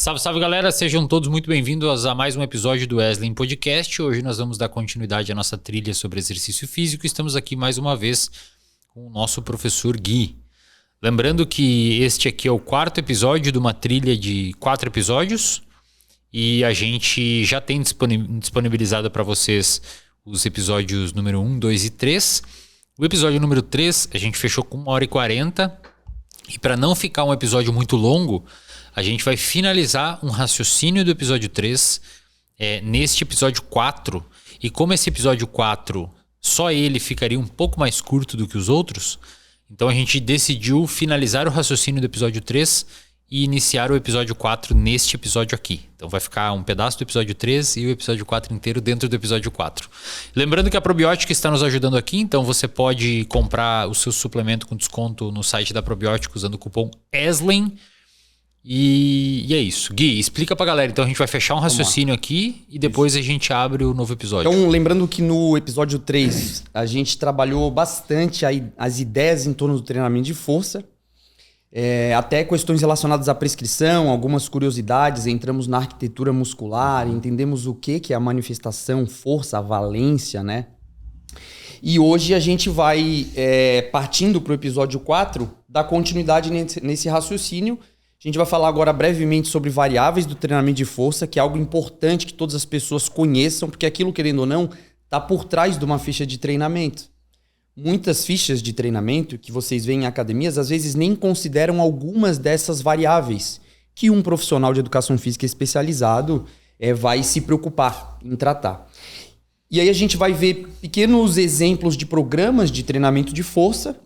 Salve, salve galera, sejam todos muito bem-vindos a mais um episódio do Wesley Podcast. Hoje nós vamos dar continuidade à nossa trilha sobre exercício físico. Estamos aqui mais uma vez com o nosso professor Gui. Lembrando que este aqui é o quarto episódio de uma trilha de 4 episódios e a gente já tem disponibilizado para vocês os episódios número 1, 2 e 3. O episódio número 3 a gente fechou com 1h40 e para não ficar um episódio muito longo, a gente vai finalizar um raciocínio do episódio 3 neste episódio 4. E como esse episódio 4, só ele ficaria um pouco mais curto do que os outros, então a gente decidiu finalizar o raciocínio do episódio 3 e iniciar o episódio 4 neste episódio aqui. Então vai ficar um pedaço do episódio 3 e o episódio 4 inteiro dentro do episódio 4. Lembrando que a Probiótica está nos ajudando aqui, então você pode comprar o seu suplemento com desconto no site da Probiótica usando o cupom ESLEN. E é isso. Gui, explica pra galera. Então a gente vai fechar um raciocínio aqui e depois a gente abre o novo episódio. Então, lembrando que no episódio 3 a gente trabalhou bastante as ideias em torno do treinamento de força, até questões relacionadas à prescrição, algumas curiosidades, entramos na arquitetura muscular, entendemos o que é a manifestação, força, a valência, né? E hoje a gente vai, partindo para o episódio 4, dar continuidade nesse raciocínio. A gente vai falar agora brevemente sobre variáveis do treinamento de força, que é algo importante que todas as pessoas conheçam, porque aquilo, querendo ou não, está por trás de uma ficha de treinamento. Muitas fichas de treinamento que vocês veem em academias, às vezes nem consideram algumas dessas variáveis que um profissional de educação física especializado vai se preocupar em tratar. E aí a gente vai ver pequenos exemplos de programas de treinamento de força,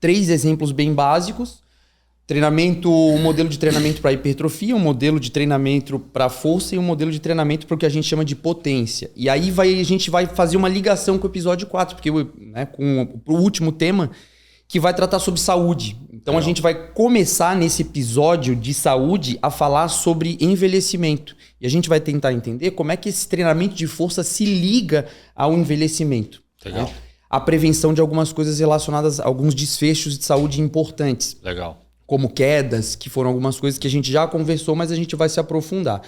3 exemplos bem básicos. Um modelo de treinamento para hipertrofia, um modelo de treinamento para força e um modelo de treinamento para o que a gente chama de potência. E aí a gente vai fazer uma ligação com o episódio 4, porque, com o último tema, que vai tratar sobre saúde. Então a gente vai começar nesse episódio de saúde a falar sobre envelhecimento. E a gente vai tentar entender como é que esse treinamento de força se liga ao envelhecimento. Legal. A prevenção de algumas coisas relacionadas a alguns desfechos de saúde importantes. Legal. Como quedas, que foram algumas coisas que a gente já conversou, mas a gente vai se aprofundar.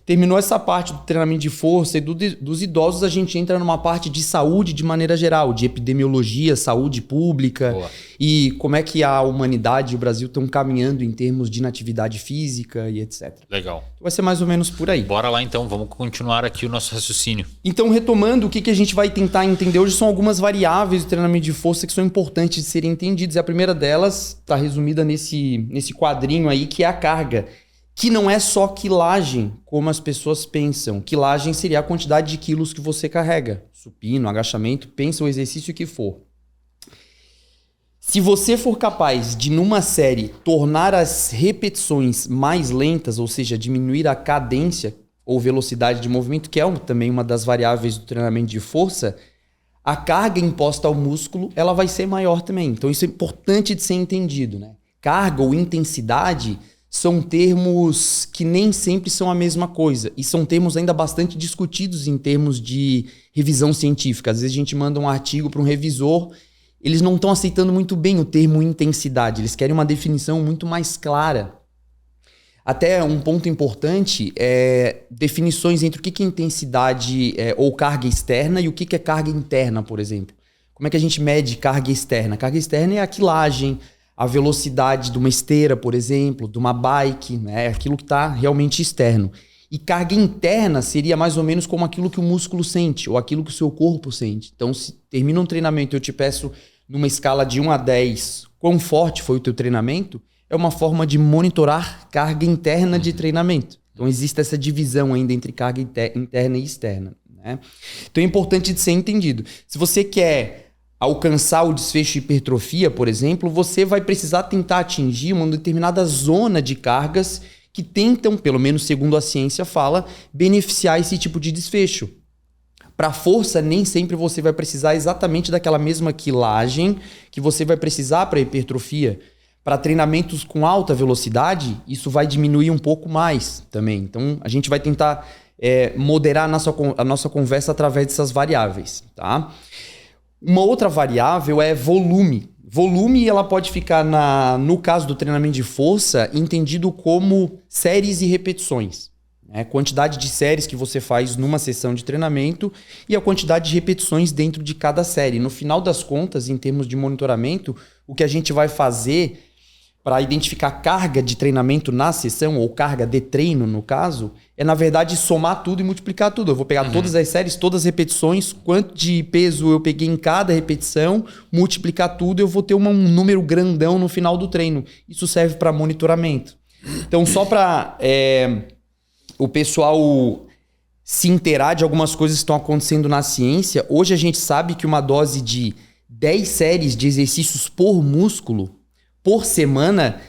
Terminou essa parte do treinamento de força e dos idosos, a gente entra numa parte de saúde de maneira geral, de epidemiologia, saúde pública. Boa. E como é que a humanidade e o Brasil estão caminhando em termos de inatividade física e etc. Legal. Vai ser mais ou menos por aí. Bora lá então, vamos continuar aqui o nosso raciocínio. Então, retomando, o que a gente vai tentar entender hoje são algumas variáveis do treinamento de força que são importantes de serem entendidas. E a primeira delas está resumida nesse quadrinho aí, que é a carga. Que não é só quilagem, como as pessoas pensam. Quilagem seria a quantidade de quilos que você carrega. Supino, agachamento, pensa o exercício que for. Se você for capaz de, numa série, tornar as repetições mais lentas, ou seja, diminuir a cadência ou velocidade de movimento, que é também uma das variáveis do treinamento de força, a carga imposta ao músculo ela vai ser maior também. Então isso é importante de ser entendido, né? Carga ou intensidade são termos que nem sempre são a mesma coisa. E são termos ainda bastante discutidos em termos de revisão científica. Às vezes a gente manda um artigo para um revisor, eles não estão aceitando muito bem o termo intensidade. Eles querem uma definição muito mais clara. Até um ponto importante é definições entre o que é intensidade ou carga externa e o que é carga interna, por exemplo. Como é que a gente mede carga externa? Carga externa é a quilagem, a velocidade de uma esteira, por exemplo, de uma bike, né? Aquilo que está realmente externo. E carga interna seria mais ou menos como aquilo que o músculo sente, ou aquilo que o seu corpo sente. Então, se termina um treinamento e eu te peço, numa escala de 1 a 10, quão forte foi o teu treinamento, é uma forma de monitorar carga interna de treinamento. Então, existe essa divisão ainda entre carga interna e externa, né? Então, é importante de ser entendido. Se você quer alcançar o desfecho de hipertrofia, por exemplo, você vai precisar tentar atingir uma determinada zona de cargas que tentam, pelo menos segundo a ciência fala, beneficiar esse tipo de desfecho. Para força, nem sempre você vai precisar exatamente daquela mesma quilagem que você vai precisar para hipertrofia. Para treinamentos com alta velocidade, isso vai diminuir um pouco mais também. Então, a gente vai tentar moderar a nossa conversa através dessas variáveis, tá? Uma outra variável é volume. volume ela pode ficar, no caso do treinamento de força, entendido como séries e repetições. Né? Quantidade de séries que você faz numa sessão de treinamento e a quantidade de repetições dentro de cada série. No final das contas, em termos de monitoramento, o que a gente vai fazer para identificar carga de treinamento na sessão, ou carga de treino, no caso, é, na verdade, somar tudo e multiplicar tudo. Eu vou pegar todas as séries, todas as repetições, quanto de peso eu peguei em cada repetição, multiplicar tudo, eu vou ter um número grandão no final do treino. Isso serve para monitoramento. Então, só para o pessoal se inteirar de algumas coisas que estão acontecendo na ciência, hoje a gente sabe que uma dose de 10 séries de exercícios por músculo por semana,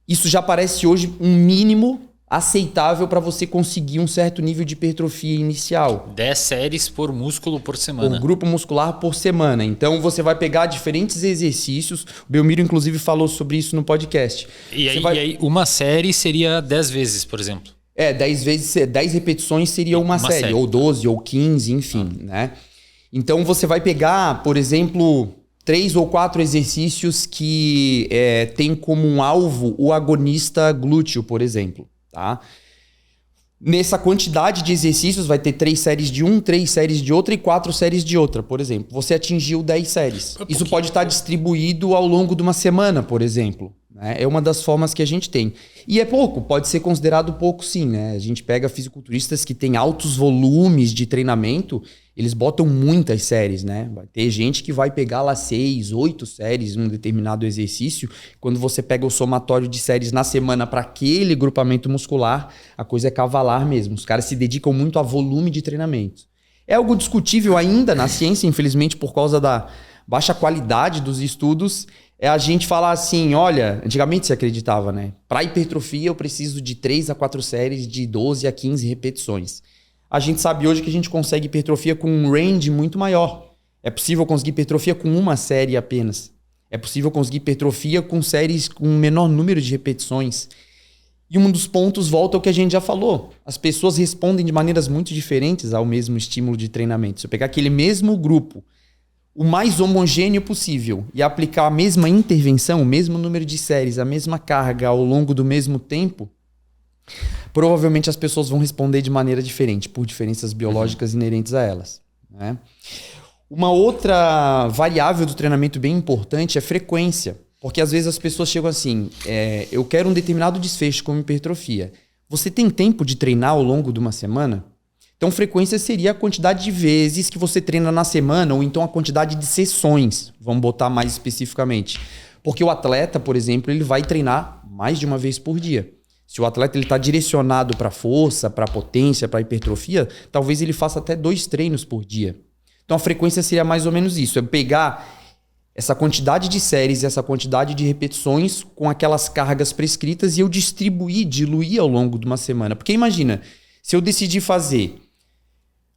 isso já parece hoje um mínimo aceitável para você conseguir um certo nível de hipertrofia inicial. 10 séries por músculo por semana. Por grupo muscular por semana. Então você vai pegar diferentes exercícios. O Belmiro, inclusive, falou sobre isso no podcast. E aí uma série seria 10 vezes, por exemplo. 10 repetições seria uma série, ou 12, ou 15, enfim, né? Então você vai pegar, por exemplo, 3 ou 4 exercícios que tem como um alvo o agonista glúteo, por exemplo, tá? Nessa quantidade de exercícios vai ter 3 séries de um, 3 séries de outra e 4 séries de outra, por exemplo. Você atingiu 10 séries. Isso pode estar distribuído ao longo de uma semana, por exemplo. Né? É uma das formas que a gente tem. E é pouco, pode ser considerado pouco sim, né? A gente pega fisiculturistas que têm altos volumes de treinamento, eles botam muitas séries, né? Vai ter gente que vai pegar lá 6, 8 séries em um determinado exercício. Quando você pega o somatório de séries na semana para aquele grupamento muscular, a coisa é cavalar mesmo. Os caras se dedicam muito a volume de treinamento. É algo discutível ainda na ciência, infelizmente, por causa da baixa qualidade dos estudos. É a gente falar assim, olha, antigamente se acreditava, né? Para hipertrofia eu preciso de 3 a 4 séries de 12 a 15 repetições. A gente sabe hoje que a gente consegue hipertrofia com um range muito maior. É possível conseguir hipertrofia com uma série apenas. É possível conseguir hipertrofia com séries com um menor número de repetições. E um dos pontos volta ao que a gente já falou. As pessoas respondem de maneiras muito diferentes ao mesmo estímulo de treinamento. Se eu pegar aquele mesmo grupo, o mais homogêneo possível, e aplicar a mesma intervenção, o mesmo número de séries, a mesma carga ao longo do mesmo tempo, provavelmente as pessoas vão responder de maneira diferente, por diferenças biológicas inerentes a elas. Né? Uma outra variável do treinamento bem importante é frequência. Porque às vezes as pessoas chegam assim, eu quero um determinado desfecho como hipertrofia. Você tem tempo de treinar ao longo de uma semana? Então, frequência seria a quantidade de vezes que você treina na semana, ou então a quantidade de sessões, vamos botar mais especificamente. Porque o atleta, por exemplo, ele vai treinar mais de uma vez por dia. Se o atleta está direcionado para força, para potência, para hipertrofia, talvez ele faça até 2 treinos por dia. Então, a frequência seria mais ou menos isso, é pegar essa quantidade de séries, essa quantidade de repetições com aquelas cargas prescritas e eu diluir ao longo de uma semana. Porque imagina, se eu decidir fazer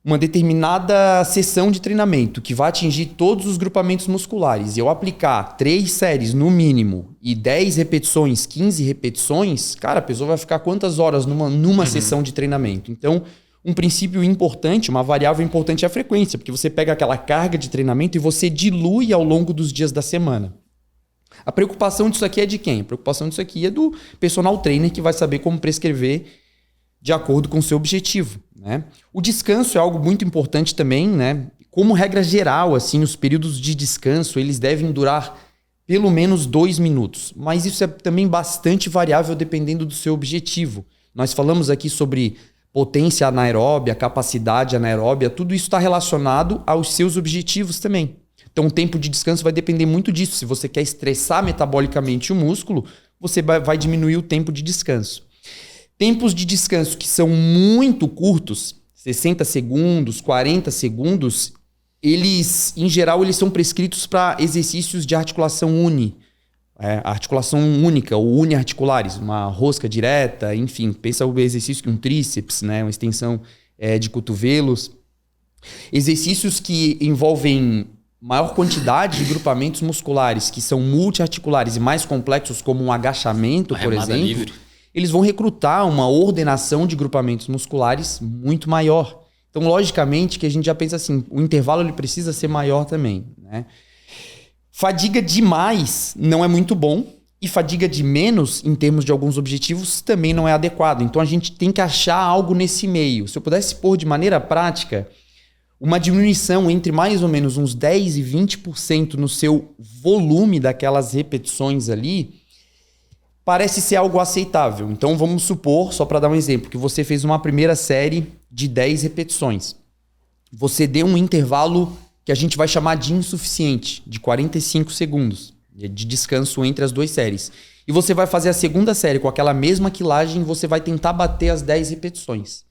uma determinada sessão de treinamento que vai atingir todos os grupamentos musculares e eu aplicar 3 séries no mínimo e 10 repetições, 15 repetições, cara, a pessoa vai ficar quantas horas numa sessão de treinamento? Então, um princípio importante, uma variável importante é a frequência, porque você pega aquela carga de treinamento e você dilui ao longo dos dias da semana. A preocupação disso aqui é de quem? A preocupação disso aqui é do personal trainer que vai saber como prescrever de acordo com o seu objetivo. Né? O descanso é algo muito importante também, né? Como regra geral, assim, os períodos de descanso eles devem durar pelo menos 2 minutos. Mas isso é também bastante variável dependendo do seu objetivo. Nós falamos aqui sobre potência anaeróbia, capacidade anaeróbia, tudo isso está relacionado aos seus objetivos também. Então o tempo de descanso vai depender muito disso. Se você quer estressar metabolicamente o músculo, você vai diminuir o tempo de descanso. Tempos de descanso que são muito curtos, 60 segundos, 40 segundos, eles, em geral, eles são prescritos para exercícios de articulação articulação única ou uniarticulares, uma rosca direta, enfim, pensa o exercício que um tríceps, né, uma extensão de cotovelos. Exercícios que envolvem maior quantidade de grupamentos musculares, que são multiarticulares e mais complexos, como um agachamento, por exemplo. Livre. Eles vão recrutar uma ordenação de grupamentos musculares muito maior. Então, logicamente, que a gente já pensa assim, o intervalo ele precisa ser maior também, né? Fadiga demais não é muito bom. E fadiga de menos, em termos de alguns objetivos, também não é adequado. Então a gente tem que achar algo nesse meio. Se eu pudesse pôr de maneira prática, uma diminuição entre mais ou menos uns 10% e 20% no seu volume daquelas repetições ali, parece ser algo aceitável. Então vamos supor, só para dar um exemplo, que você fez uma primeira série de 10 repetições. Você deu um intervalo que a gente vai chamar de insuficiente, de 45 segundos. De descanso entre as duas séries. E você vai fazer a segunda série com aquela mesma quilagem, você vai tentar bater as 10 repetições.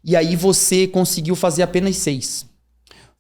E aí você conseguiu fazer apenas 6.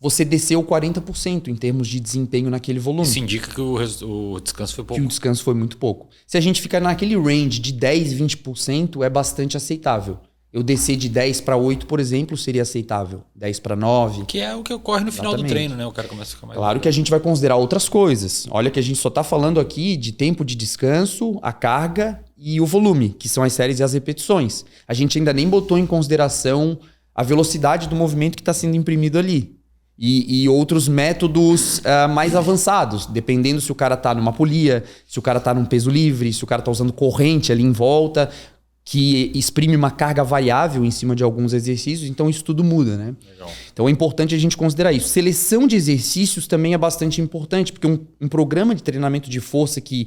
Você desceu 40% em termos de desempenho naquele volume. Isso indica que o descanso foi pouco. Que o descanso foi muito pouco. Se a gente ficar naquele range de 10, 20%, é bastante aceitável. Eu descer de 10 para 8, por exemplo, seria aceitável. 10 para 9. Que é o que ocorre no final do treino, né? O cara começa a ficar mais... Claro que a gente vai considerar outras coisas. Olha que a gente só está falando aqui de tempo de descanso, a carga e o volume, que são as séries e as repetições. A gente ainda nem botou em consideração a velocidade do movimento que está sendo imprimido ali. E outros métodos mais avançados, dependendo se o cara está numa polia, se o cara está num peso livre, se o cara está usando corrente ali em volta, que exprime uma carga variável em cima de alguns exercícios, então isso tudo muda, né? Legal. Então é importante a gente considerar isso. Seleção de exercícios também é bastante importante, porque um programa de treinamento de força que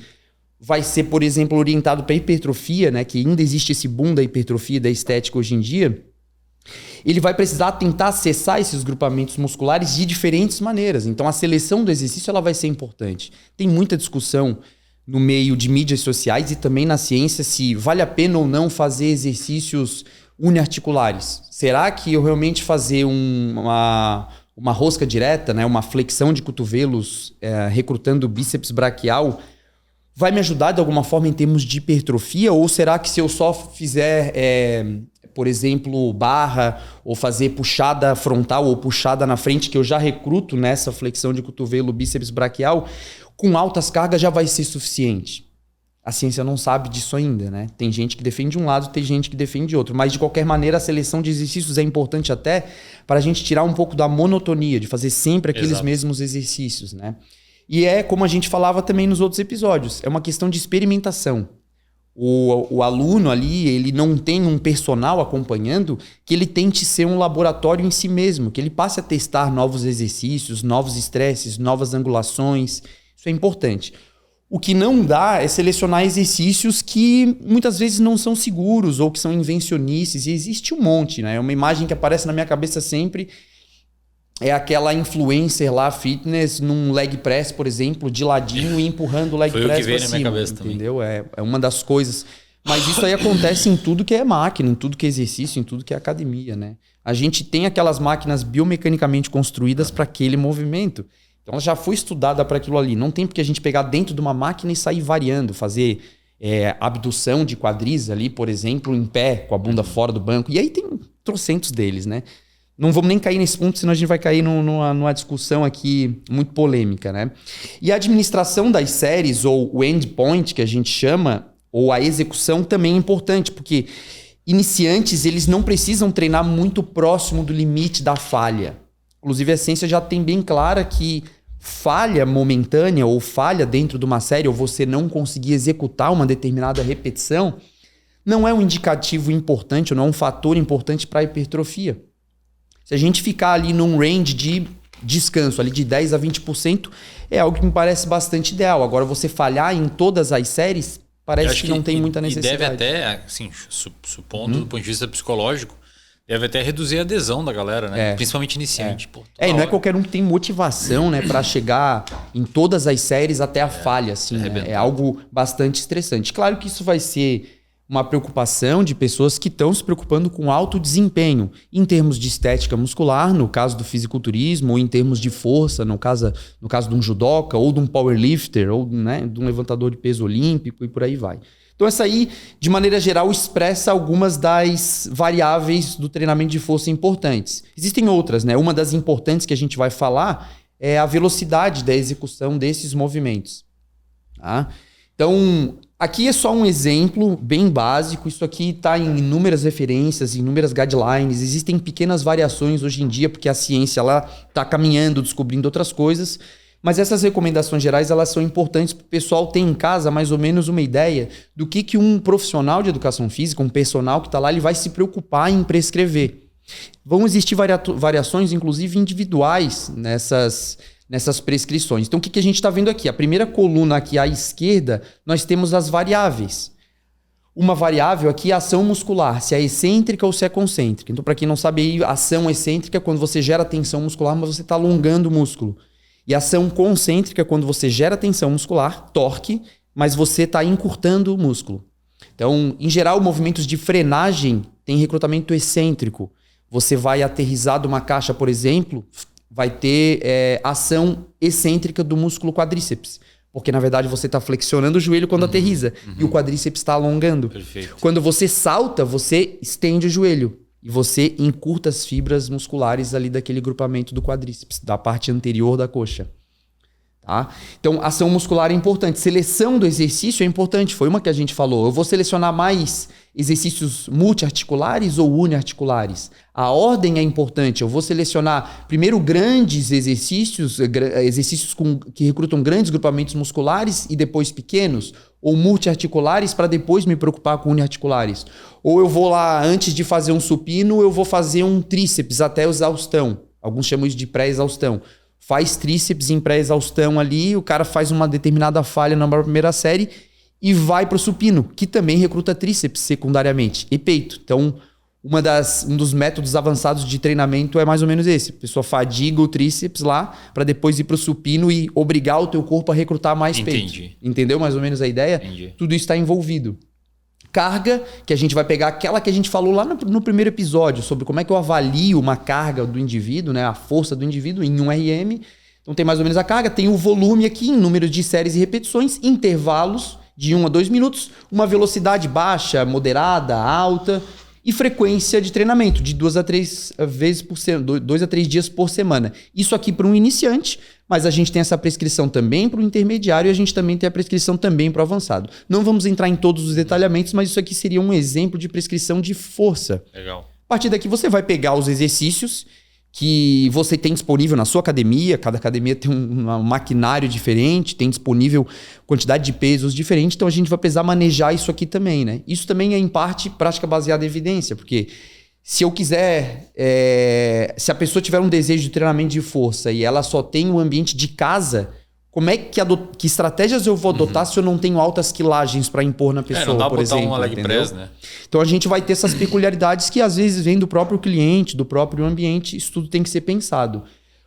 vai ser, por exemplo, orientado para hipertrofia, né? Que ainda existe esse boom da hipertrofia e da estética hoje em dia, ele vai precisar tentar acessar esses grupamentos musculares de diferentes maneiras. Então a seleção do exercício ela vai ser importante. Tem muita discussão no meio de mídias sociais e também na ciência se vale a pena ou não fazer exercícios uniarticulares. Será que eu realmente fazer uma rosca direta, né, uma flexão de cotovelos recrutando o bíceps braquial vai me ajudar de alguma forma em termos de hipertrofia? Ou será que se eu só fizer, por exemplo, barra ou fazer puxada frontal ou puxada na frente, que eu já recruto nessa flexão de cotovelo bíceps braquial, com altas cargas já vai ser suficiente? A ciência não sabe disso ainda, né? Tem gente que defende um lado, tem gente que defende outro. Mas, de qualquer maneira, a seleção de exercícios é importante até para a gente tirar um pouco da monotonia, de fazer sempre aqueles mesmos exercícios, né? E é como a gente falava também nos outros episódios, é uma questão de experimentação. O aluno ali, ele não tem um personal acompanhando que ele tente ser um laboratório em si mesmo, que ele passe a testar novos exercícios, novos estresses, novas angulações. Isso é importante. O que não dá é selecionar exercícios que muitas vezes não são seguros ou que são invencionices. E existe um monte, né? Uma imagem que aparece na minha cabeça sempre é aquela influencer lá, fitness, num leg press, por exemplo, de ladinho e empurrando o leg press pra cima. Foi o que veio na minha cabeça também. Entendeu? É uma das coisas. Mas isso aí acontece em tudo que é máquina, em tudo que é exercício, em tudo que é academia, né? A gente tem aquelas máquinas biomecanicamente construídas para aquele movimento. Então ela já foi estudada para aquilo ali. Não tem porque a gente pegar dentro de uma máquina e sair variando, fazer abdução de quadris ali, por exemplo, em pé, com a bunda fora do banco. E aí tem trocentos deles, né? Não vamos nem cair nesse ponto, senão a gente vai cair numa discussão aqui muito polêmica, né? E a administração das séries, ou o endpoint, que a gente chama, ou a execução, também é importante, porque iniciantes, eles não precisam treinar muito próximo do limite da falha. Inclusive, a ciência já tem bem clara que falha momentânea ou falha dentro de uma série, ou você não conseguir executar uma determinada repetição, não é um indicativo importante, ou não é um fator importante para a hipertrofia. Se a gente ficar ali num range de descanso, ali de 10% a 20%, é algo que me parece bastante ideal. Agora, você falhar em todas as séries, parece que não tem muita necessidade. E deve até, assim, supondo do ponto de vista psicológico, deve até reduzir a adesão da galera, né? Principalmente iniciante. Pô, e não é qualquer um que tem motivação, né, para chegar em todas as séries até a falha, assim. Né? É algo bastante estressante. Claro que isso vai ser uma preocupação de pessoas que estão se preocupando com alto desempenho em termos de estética muscular, no caso do fisiculturismo, ou em termos de força, no caso de um judoca, ou de um powerlifter, ou, né, de um levantador de peso olímpico e por aí vai. Então essa aí, de maneira geral, expressa algumas das variáveis do treinamento de força importantes. Existem outras, né? Uma das importantes que a gente vai falar é a velocidade da execução desses movimentos. Tá? Então, aqui é só um exemplo bem básico. Isso aqui está em inúmeras referências, inúmeras guidelines. Existem pequenas variações hoje em dia, porque a ciência está caminhando, descobrindo outras coisas. Mas essas recomendações gerais, elas são importantes para o pessoal ter em casa mais ou menos uma ideia do que um profissional de educação física, um personal que está lá, ele vai se preocupar em prescrever. Vão existir variações, inclusive individuais, nessas prescrições. Então, o que a gente está vendo aqui? A primeira coluna aqui à esquerda, nós temos as variáveis. Uma variável aqui é a ação muscular, se é excêntrica ou se é concêntrica. Então, para quem não sabe, a ação excêntrica é quando você gera tensão muscular, mas você está alongando o músculo. E a ação concêntrica é quando você gera tensão muscular, torque, mas você está encurtando o músculo. Então, em geral, movimentos de frenagem têm recrutamento excêntrico. Você vai aterrissar de uma caixa, por exemplo, vai ter ação excêntrica do músculo quadríceps. Porque, na verdade, você está flexionando o joelho quando aterrissa. E o quadríceps está alongando. Perfeito. Quando você salta, você estende o joelho. E você encurta as fibras musculares ali daquele grupamento do quadríceps, da parte anterior da coxa. Tá? Então, ação muscular é importante. Seleção do exercício é importante. Foi uma que a gente falou. Eu vou selecionar mais exercícios multiarticulares ou uniarticulares. A ordem é importante. Eu vou selecionar primeiro grandes exercícios que recrutam grandes grupamentos musculares e depois pequenos, ou multiarticulares para depois me preocupar com uniarticulares. Ou eu vou lá, antes de fazer um supino, eu vou fazer um tríceps até exaustão. Alguns chamam isso de pré-exaustão. Faz tríceps em pré-exaustão ali, o cara faz uma determinada falha na primeira série e vai para o supino, que também recruta tríceps secundariamente, e peito. Então, um dos métodos avançados de treinamento é mais ou menos esse. A pessoa fadiga o tríceps lá para depois ir para o supino e obrigar o teu corpo a recrutar mais peito. Entendeu mais ou menos a ideia? Entendi. Tudo isso está envolvido. Carga, que a gente vai pegar aquela que a gente falou lá no primeiro episódio, sobre como é que eu avalio uma carga do indivíduo, né? A força do indivíduo em um RM. Então tem mais ou menos a carga, tem o volume aqui em número de séries e repetições, intervalos de 1 a 2 minutos, uma velocidade baixa, moderada, alta e frequência de treinamento de 2 a 3 vezes por semana, 2 a 3 dias por semana. Isso aqui para um iniciante, mas a gente tem essa prescrição também para o intermediário e a gente também tem a prescrição também para o avançado. Não vamos entrar em todos os detalhamentos, mas isso aqui seria um exemplo de prescrição de força. Legal. A partir daqui você vai pegar os exercícios que você tem disponível na sua academia. Cada academia tem um maquinário diferente, tem disponível quantidade de pesos diferente, então a gente vai precisar manejar isso aqui também, né? Isso também é, em parte, prática baseada em evidência, porque se eu quiser, se a pessoa tiver um desejo de treinamento de força e ela só tem um ambiente de casa, como é que estratégias eu vou adotar se eu não tenho altas quilagens para impor na pessoa, não dá por pra botar exemplo? um leg press, né? Então a gente vai ter essas peculiaridades que às vezes vêm do próprio cliente, do próprio ambiente, isso tudo tem que ser pensado.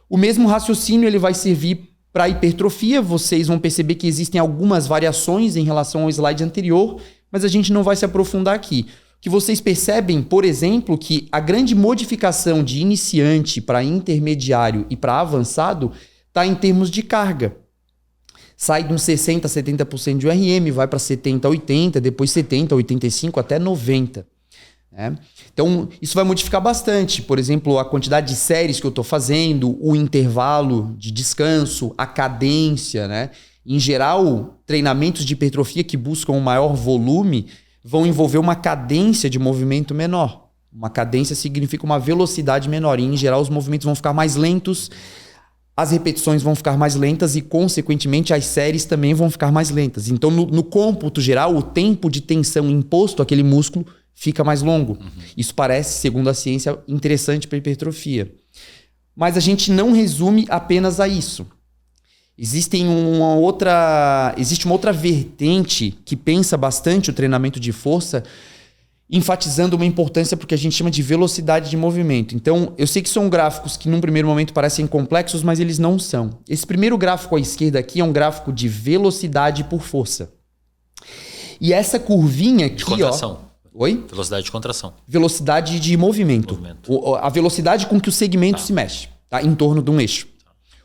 O mesmo raciocínio ele vai servir para hipertrofia. Vocês vão perceber que existem algumas variações em relação ao slide anterior, mas a gente não vai se aprofundar aqui. Que vocês percebem, por exemplo, que a grande modificação de iniciante para intermediário e para avançado está em termos de carga. Sai de uns 60% a 70% de RM, vai para 70% a 80%, depois 70%, 85% até 90%. Né? Então, isso vai modificar bastante. Por exemplo, a quantidade de séries que eu estou fazendo, o intervalo de descanso, a cadência. Né? Em geral, treinamentos de hipertrofia que buscam um maior volume vão envolver uma cadência de movimento menor. Uma cadência significa uma velocidade menor. E, em geral, os movimentos vão ficar mais lentos, as repetições vão ficar mais lentas e, consequentemente, as séries também vão ficar mais lentas. Então, no cômputo geral, o tempo de tensão imposto àquele músculo fica mais longo. Isso parece, segundo a ciência, interessante para a hipertrofia. Mas a gente não resume apenas a isso. Existe uma outra vertente que pensa bastante o treinamento de força, enfatizando uma importância porque a gente chama de velocidade de movimento. Então, eu sei que são gráficos que num primeiro momento parecem complexos, mas eles não são. Esse primeiro gráfico à esquerda aqui é um gráfico de velocidade por força. E essa curvinha aqui, de contração. Oi? Velocidade de contração. Velocidade de movimento. A velocidade com que o segmento se mexe, tá? Em torno de um eixo.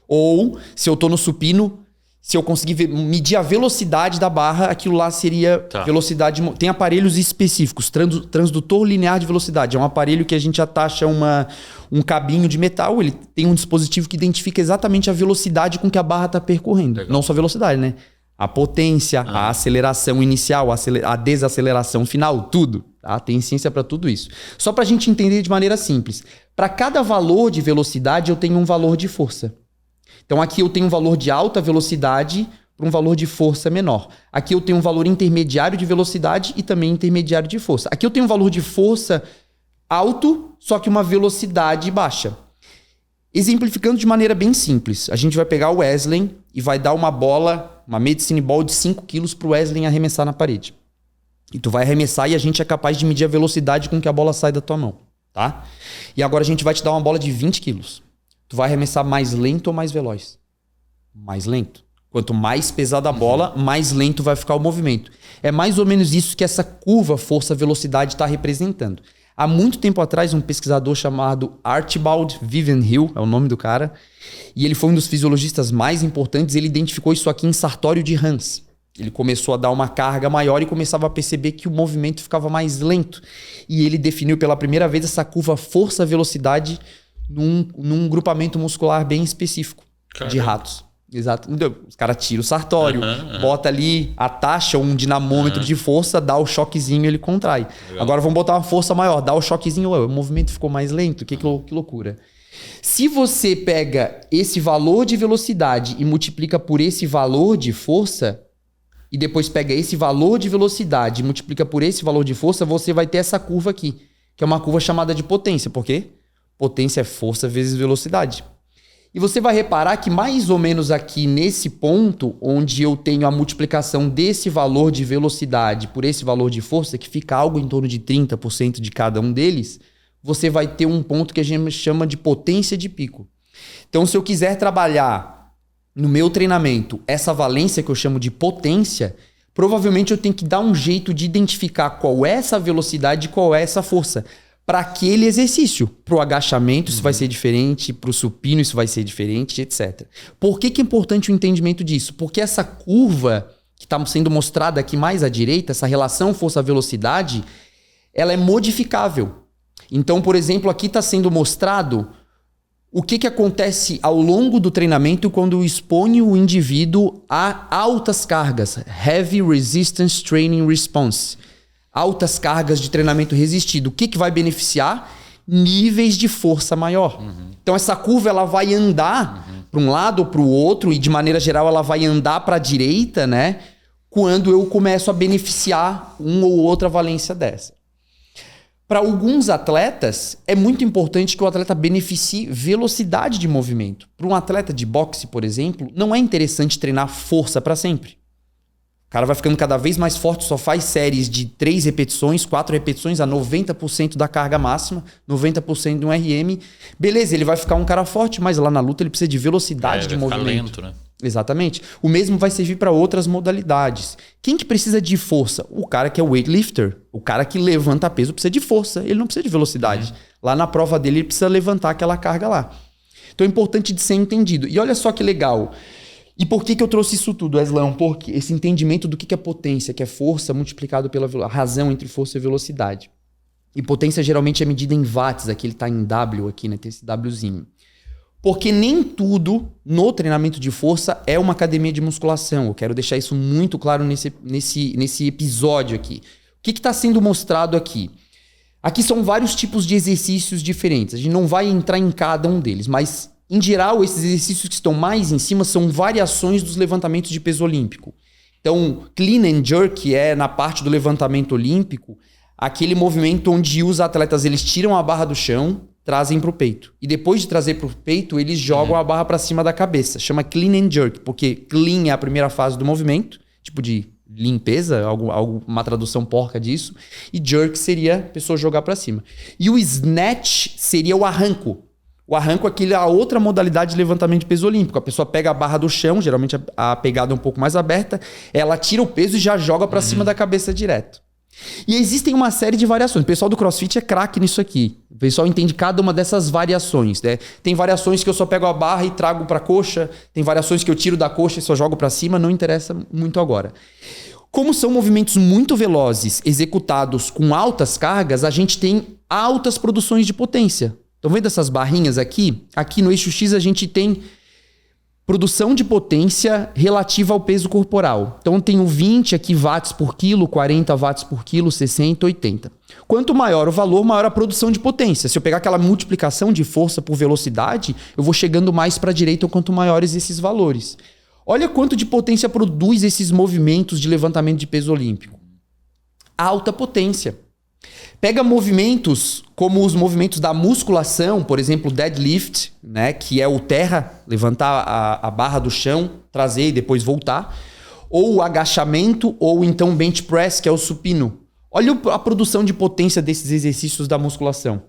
Ou, se eu estou no supino, se eu conseguir medir a velocidade da barra, aquilo lá seria velocidade. Tem aparelhos específicos, transdutor linear de velocidade. É um aparelho que a gente atacha um cabinho de metal, ele tem um dispositivo que identifica exatamente a velocidade com que a barra está percorrendo. Legal. Não só a velocidade, né? A potência, a aceleração inicial, a desaceleração final, tudo. Tá? Tem ciência para tudo isso. Só para a gente entender de maneira simples. Para cada valor de velocidade, eu tenho um valor de força. Então aqui eu tenho um valor de alta velocidade para um valor de força menor. Aqui eu tenho um valor intermediário de velocidade e também intermediário de força. Aqui eu tenho um valor de força alto, só que uma velocidade baixa. Exemplificando de maneira bem simples, a gente vai pegar o Wesley e vai dar uma bola, uma medicine ball de 5 kg para o Wesley arremessar na parede. E tu vai arremessar e a gente é capaz de medir a velocidade com que a bola sai da tua mão, tá? E agora a gente vai te dar uma bola de 20 kg. Tu vai arremessar mais lento ou mais veloz? Mais lento. Quanto mais pesada a bola, mais lento vai ficar o movimento. É mais ou menos isso que essa curva força-velocidade está representando. Há muito tempo atrás, um pesquisador chamado Archibald Vivian Hill, é o nome do cara, e ele foi um dos fisiologistas mais importantes, ele identificou isso aqui em Sartório de Hans. Ele começou a dar uma carga maior e começava a perceber que o movimento ficava mais lento. E ele definiu pela primeira vez essa curva força-velocidade num grupamento muscular bem específico de ratos. Exato. Os caras tiram o sartório, bota ali a taxa, um dinamômetro de força, dá o choquezinho e ele contrai. Legal. Agora vamos botar uma força maior, dá o choquezinho, o movimento ficou mais lento. Que loucura. Se você pega esse valor de velocidade e multiplica por esse valor de força, e depois pega esse valor de velocidade e multiplica por esse valor de força, você vai ter essa curva aqui, que é uma curva chamada de potência. Por quê? Potência é força vezes velocidade. E você vai reparar que mais ou menos aqui nesse ponto, onde eu tenho a multiplicação desse valor de velocidade por esse valor de força, que fica algo em torno de 30% de cada um deles, você vai ter um ponto que a gente chama de potência de pico. Então, se eu quiser trabalhar no meu treinamento essa valência que eu chamo de potência, provavelmente eu tenho que dar um jeito de identificar qual é essa velocidade e qual é essa força. Para aquele exercício. Para o agachamento isso vai ser diferente, para o supino isso vai ser diferente, etc. Por que é importante o entendimento disso? Porque essa curva que está sendo mostrada aqui mais à direita, essa relação força-velocidade, ela é modificável. Então, por exemplo, aqui está sendo mostrado o que acontece ao longo do treinamento quando eu exponho o indivíduo a altas cargas. Heavy Resistance Training Response. Altas cargas de treinamento resistido. O que vai beneficiar? Níveis de força maior. Então essa curva ela vai andar para um lado ou para o outro e de maneira geral ela vai andar para a direita, né? Quando eu começo a beneficiar uma ou outra valência dessa. Para alguns atletas é muito importante que o atleta beneficie velocidade de movimento. Para um atleta de boxe, por exemplo, não é interessante treinar força para sempre. O cara vai ficando cada vez mais forte, só faz séries de 3 repetições, 4 repetições a 90% da carga máxima, 90% de um RM. Beleza, ele vai ficar um cara forte, mas lá na luta ele precisa de velocidade de movimento. Lento, né? Exatamente. O mesmo vai servir para outras modalidades. Quem que precisa de força? O cara que é weightlifter. O cara que levanta peso precisa de força, ele não precisa de velocidade. Lá na prova dele ele precisa levantar aquela carga lá. Então é importante de ser entendido. E olha só que legal. E por que eu trouxe isso tudo, Weslão? Porque esse entendimento do que é potência, que é força multiplicado pela razão entre força e velocidade. E potência geralmente é medida em watts, aqui ele está em W, aqui, né? Tem esse Wzinho. Porque nem tudo no treinamento de força é uma academia de musculação. Eu quero deixar isso muito claro nesse episódio aqui. O que está sendo mostrado aqui? Aqui são vários tipos de exercícios diferentes. A gente não vai entrar em cada um deles, mas... Em geral, esses exercícios que estão mais em cima são variações dos levantamentos de peso olímpico. Então, clean and jerk é, na parte do levantamento olímpico, aquele movimento onde os atletas eles tiram a barra do chão, trazem para o peito. E depois de trazer para o peito, eles jogam a barra para cima da cabeça. Chama clean and jerk, porque clean é a primeira fase do movimento, tipo de limpeza, uma tradução porca disso. E jerk seria a pessoa jogar para cima. E o snatch seria o arranco. O arranco é a outra modalidade de levantamento de peso olímpico. A pessoa pega a barra do chão, geralmente a pegada é um pouco mais aberta, ela tira o peso e já joga para cima da cabeça direto. E existem uma série de variações. O pessoal do CrossFit é craque nisso aqui. O pessoal entende cada uma dessas variações, né? Tem variações que eu só pego a barra e trago para a coxa, tem variações que eu tiro da coxa e só jogo para cima, não interessa muito agora. Como são movimentos muito velozes, executados com altas cargas, a gente tem altas produções de potência. Estão vendo essas barrinhas aqui? Aqui no eixo X a gente tem Produção de potência relativa ao peso corporal. Então, eu tenho 20 aqui watts por quilo, 40 watts por quilo, 60, 80. Quanto maior o valor, maior a produção de potência. Se eu pegar aquela multiplicação de força por velocidade, eu vou chegando mais para a direita quanto maiores esses valores. Olha quanto de potência produz esses movimentos de levantamento de peso olímpico. Alta potência. Pega movimentos como os movimentos da musculação, por exemplo, deadlift, né, que é o terra, levantar a barra do chão, trazer e depois voltar, ou o agachamento, ou então bench press, que é o supino. Olha a produção de potência desses exercícios da musculação.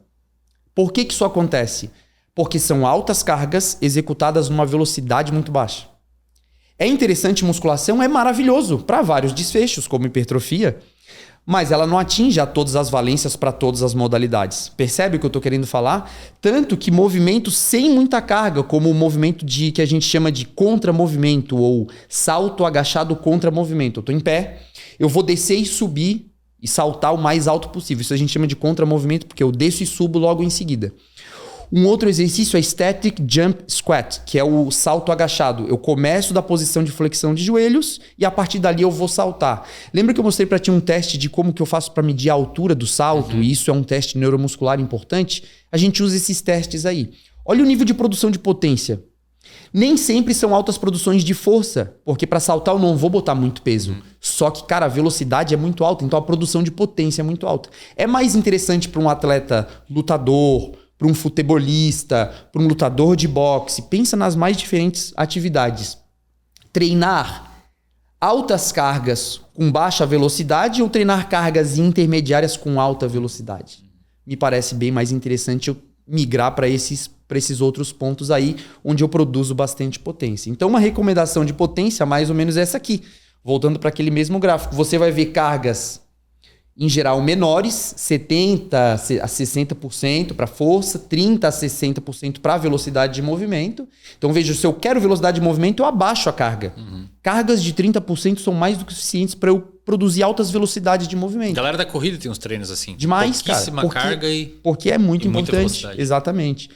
Por que isso acontece? Porque são altas cargas executadas numa velocidade muito baixa. É interessante, musculação é maravilhoso para vários desfechos, como hipertrofia, mas ela não atinge a todas as valências para todas as modalidades. Percebe o que eu estou querendo falar? Tanto que movimentos sem muita carga, como o movimento que a gente chama de contramovimento ou salto agachado contra-movimento. Eu estou em pé, eu vou descer e subir e saltar o mais alto possível. Isso a gente chama de contramovimento porque eu desço e subo logo em seguida. Um outro exercício é Static Jump Squat, que é o salto agachado. Eu começo da posição de flexão de joelhos e a partir dali eu vou saltar. Lembra que eu mostrei para ti um teste de como que eu faço para medir a altura do salto? E isso é um teste neuromuscular importante. A gente usa esses testes aí. Olha o nível de produção de potência. Nem sempre são altas produções de força, porque para saltar eu não vou botar muito peso. Só que, cara, a velocidade é muito alta, então a produção de potência é muito alta. É mais interessante para um atleta lutador, para um futebolista, para um lutador de boxe. Pensa nas mais diferentes atividades. Treinar altas cargas com baixa velocidade ou treinar cargas intermediárias com alta velocidade? Me parece bem mais interessante eu migrar para esses outros pontos aí, onde eu produzo bastante potência. Então, uma recomendação de potência mais ou menos é essa aqui. Voltando para aquele mesmo gráfico, você vai ver cargas em geral menores, 70% a 60% para força, 30% a 60% para velocidade de movimento. Então veja, se eu quero velocidade de movimento, eu abaixo a carga. Cargas de 30% são mais do que suficientes para eu produzir altas velocidades de movimento. A galera da corrida tem uns treinos assim. Demais, pouquíssima cara. Carga porque é muito importante. velocidade. Exatamente.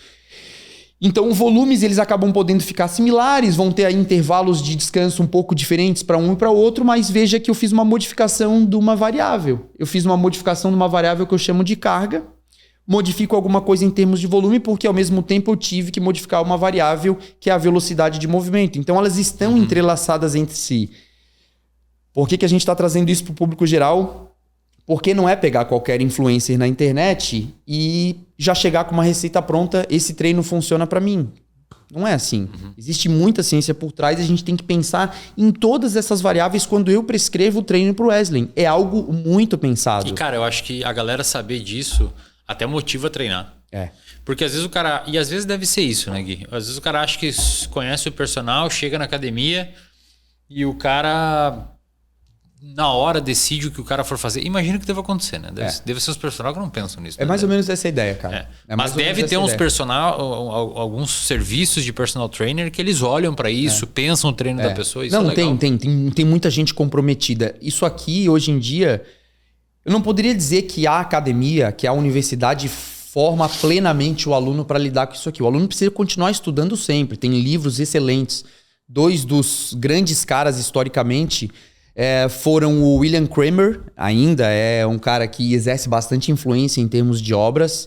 Então, volumes eles acabam podendo ficar similares, vão ter aí intervalos de descanso um pouco diferentes para um e para outro, mas veja que eu fiz uma modificação de uma variável. Eu fiz uma modificação de uma variável que eu chamo de carga, modifico alguma coisa em termos de volume, porque ao mesmo tempo eu tive que modificar uma variável que é a velocidade de movimento. Então, elas estão entrelaçadas entre si. Por que a gente está trazendo isso para o público geral? Porque não é pegar qualquer influencer na internet e já chegar com uma receita pronta, esse treino funciona para mim. Não é assim. Existe muita ciência por trás e a gente tem que pensar em todas essas variáveis quando eu prescrevo o treino pro Wesley. É algo muito pensado. E, cara, eu acho que a galera saber disso até motiva a treinar. É. Porque às vezes o cara... E às vezes deve ser isso, né, Gui? Às vezes o cara acha que conhece o personal, chega na academia e o cara... na hora decide o que o cara for fazer. Imagina o que deve acontecer, né? Deve ser os personagens que não pensam nisso. É mais ou menos essa ideia, cara. Mas deve ter uns alguns serviços de personal trainer que eles olham para isso, pensam o treino da pessoa. Isso não, é legal. tem muita gente comprometida. Isso aqui, hoje em dia, eu não poderia dizer que a academia, que a universidade forma plenamente o aluno para lidar com isso aqui. O aluno precisa continuar estudando sempre. Tem livros excelentes. 2 dos grandes caras historicamente... foram o William Kramer, ainda é um cara que exerce bastante influência em termos de obras,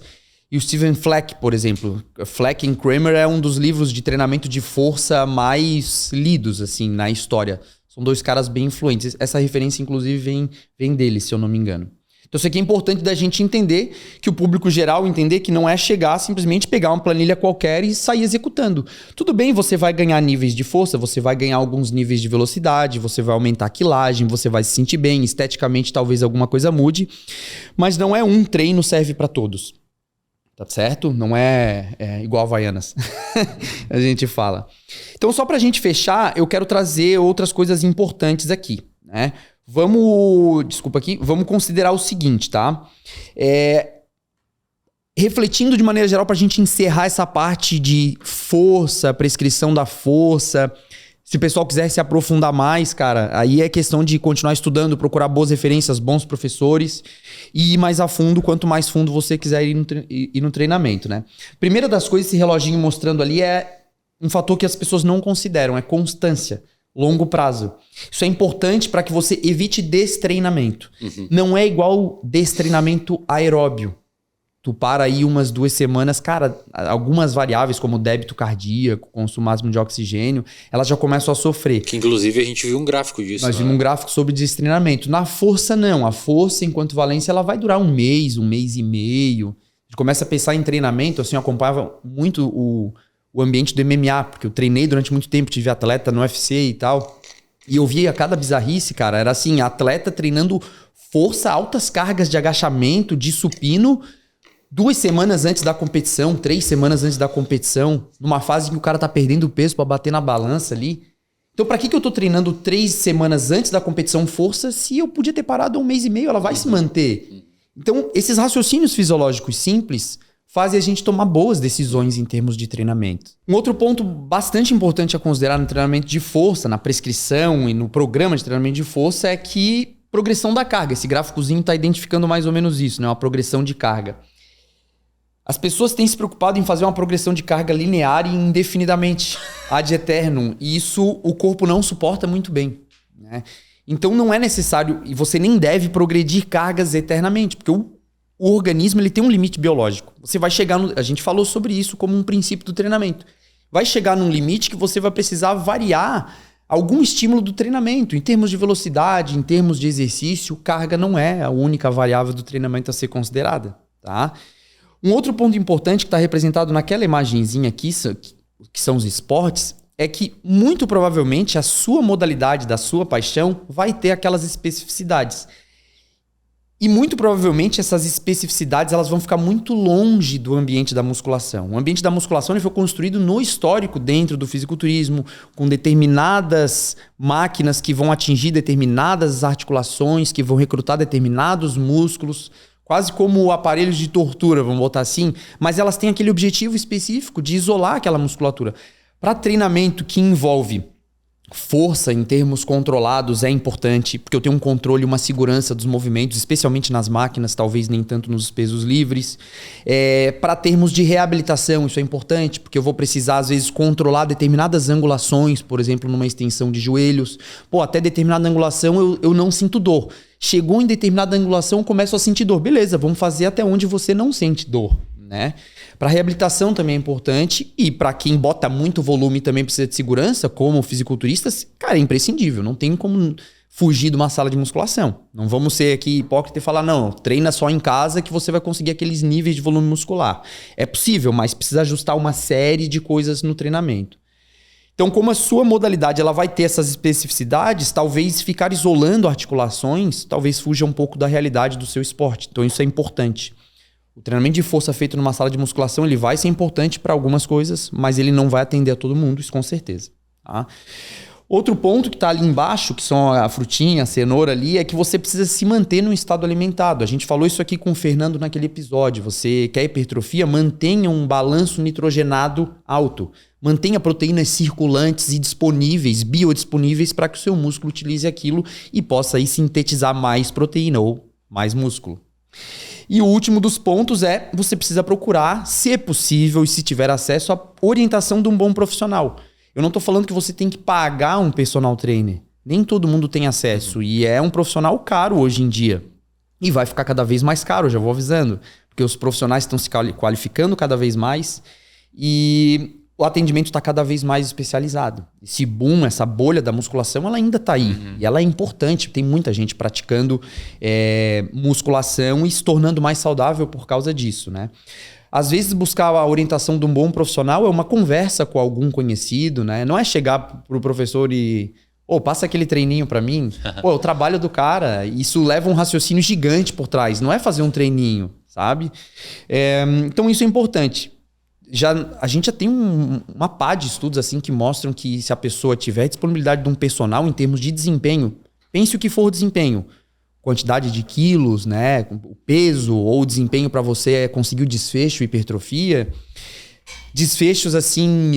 e o Steven Fleck, por exemplo. Fleck e Kramer é um dos livros de treinamento de força mais lidos assim na história. São 2 caras bem influentes. Essa referência, inclusive, vem deles, se eu não me engano. Então isso aqui é importante da gente entender, que o público geral entender que não é chegar simplesmente pegar uma planilha qualquer e sair executando. Tudo bem, você vai ganhar níveis de força, você vai ganhar alguns níveis de velocidade, você vai aumentar a quilagem, você vai se sentir bem, esteticamente talvez alguma coisa mude, mas não é um treino serve para todos. Tá certo? Não é igual a Havaianas. A gente fala. Então só pra gente fechar, eu quero trazer outras coisas importantes aqui, né? Vamos considerar o seguinte, tá? Refletindo de maneira geral pra gente encerrar essa parte de força, prescrição da força. Se o pessoal quiser se aprofundar mais, cara, aí é questão de continuar estudando, procurar boas referências, bons professores e ir mais a fundo, quanto mais fundo você quiser ir no treinamento, né? Primeira das coisas, esse reloginho mostrando ali é um fator que as pessoas não consideram, é constância, longo prazo. Isso é importante para que você evite destreinamento. Não é igual destreinamento aeróbio. Tu para aí umas 2 semanas, cara, algumas variáveis como débito cardíaco, consumo máximo de oxigênio, elas já começam a sofrer. Que inclusive a gente viu um gráfico disso. Nós vimos um gráfico sobre destreinamento. Na força, não. A força, enquanto valência, ela vai durar um mês e meio. A gente começa a pensar em treinamento, assim, eu acompanhava muito o ambiente do MMA, porque eu treinei durante muito tempo, tive atleta no UFC e tal. E eu via cada bizarrice, cara. Era assim, atleta treinando força, altas cargas de agachamento, de supino, 2 semanas antes da competição, 3 semanas antes da competição, numa fase que o cara tá perdendo peso pra bater na balança ali. Então, pra que eu tô treinando 3 semanas antes da competição força se eu podia ter parado 1 mês e meio? Ela vai se manter. Então, esses raciocínios fisiológicos simples fazem a gente tomar boas decisões em termos de treinamento. Um outro ponto bastante importante a considerar no treinamento de força, na prescrição e no programa de treinamento de força é que progressão da carga. Esse gráficozinho tá identificando mais ou menos isso, né? Uma progressão de carga. As pessoas têm se preocupado em fazer uma progressão de carga linear e indefinidamente, ad eternum. E isso o corpo não suporta muito bem, né? Então não é necessário, e você nem deve progredir cargas eternamente, porque o organismo ele tem um limite biológico. Você vai chegar a gente falou sobre isso como um princípio do treinamento. Vai chegar num limite que você vai precisar variar algum estímulo do treinamento. Em termos de velocidade, em termos de exercício, carga não é a única variável do treinamento a ser considerada, tá? Um outro ponto importante que está representado naquela imagenzinha aqui, que são os esportes, é que muito provavelmente a sua modalidade da sua paixão vai ter aquelas especificidades. E muito provavelmente essas especificidades elas vão ficar muito longe do ambiente da musculação. O ambiente da musculação ele foi construído no histórico dentro do fisiculturismo, com determinadas máquinas que vão atingir determinadas articulações, que vão recrutar determinados músculos, quase como aparelhos de tortura, vamos botar assim, mas elas têm aquele objetivo específico de isolar aquela musculatura. Para treinamento que envolve força em termos controlados é importante, porque eu tenho um controle e uma segurança dos movimentos, especialmente nas máquinas, talvez nem tanto nos pesos livres. Para termos de reabilitação, isso é importante, porque eu vou precisar, às vezes, controlar determinadas angulações, por exemplo, numa extensão de joelhos. Até determinada angulação eu não sinto dor. Chegou em determinada angulação, começo a sentir dor. Beleza, vamos fazer até onde você não sente dor, né? Para reabilitação também é importante e para quem bota muito volume também precisa de segurança, como fisiculturistas, cara, é imprescindível. Não tem como fugir de uma sala de musculação. Não vamos ser aqui hipócrita e falar, não, treina só em casa que você vai conseguir aqueles níveis de volume muscular. É possível, mas precisa ajustar uma série de coisas no treinamento. Então, como a sua modalidade ela vai ter essas especificidades, talvez ficar isolando articulações, talvez fuja um pouco da realidade do seu esporte. Então, isso é importante. O treinamento de força feito numa sala de musculação, ele vai ser importante para algumas coisas, mas ele não vai atender a todo mundo, isso com certeza. Tá? Outro ponto que está ali embaixo, que são a frutinha, a cenoura ali, é que você precisa se manter num estado alimentado. A gente falou isso aqui com o Fernando naquele episódio. Você quer hipertrofia? Mantenha um balanço nitrogenado alto. Mantenha proteínas circulantes e disponíveis, biodisponíveis, para que o seu músculo utilize aquilo e possa aí sintetizar mais proteína ou mais músculo. E o último dos pontos é você precisa procurar, se é possível e se tiver acesso, a orientação de um bom profissional. Eu não estou falando que você tem que pagar um personal trainer. Nem todo mundo tem acesso. E é um profissional caro hoje em dia. E vai ficar cada vez mais caro, já vou avisando. Porque os profissionais estão se qualificando cada vez mais. E o atendimento está cada vez mais especializado. Esse boom, essa bolha da musculação, ela ainda está aí. E ela é importante. Tem muita gente praticando musculação e se tornando mais saudável por causa disso, né? Às vezes buscar a orientação de um bom profissional é uma conversa com algum conhecido, né? Não é chegar pro professor e... passa aquele treininho para mim. É o trabalho do cara. Isso leva um raciocínio gigante por trás. Não é fazer um treininho, sabe? Então isso é importante. A gente já tem uma pá de estudos assim que mostram que se a pessoa tiver disponibilidade de um personal em termos de desempenho, pense o que for o desempenho. Quantidade de quilos, né? O peso ou o desempenho para você conseguir o desfecho, hipertrofia. Desfechos assim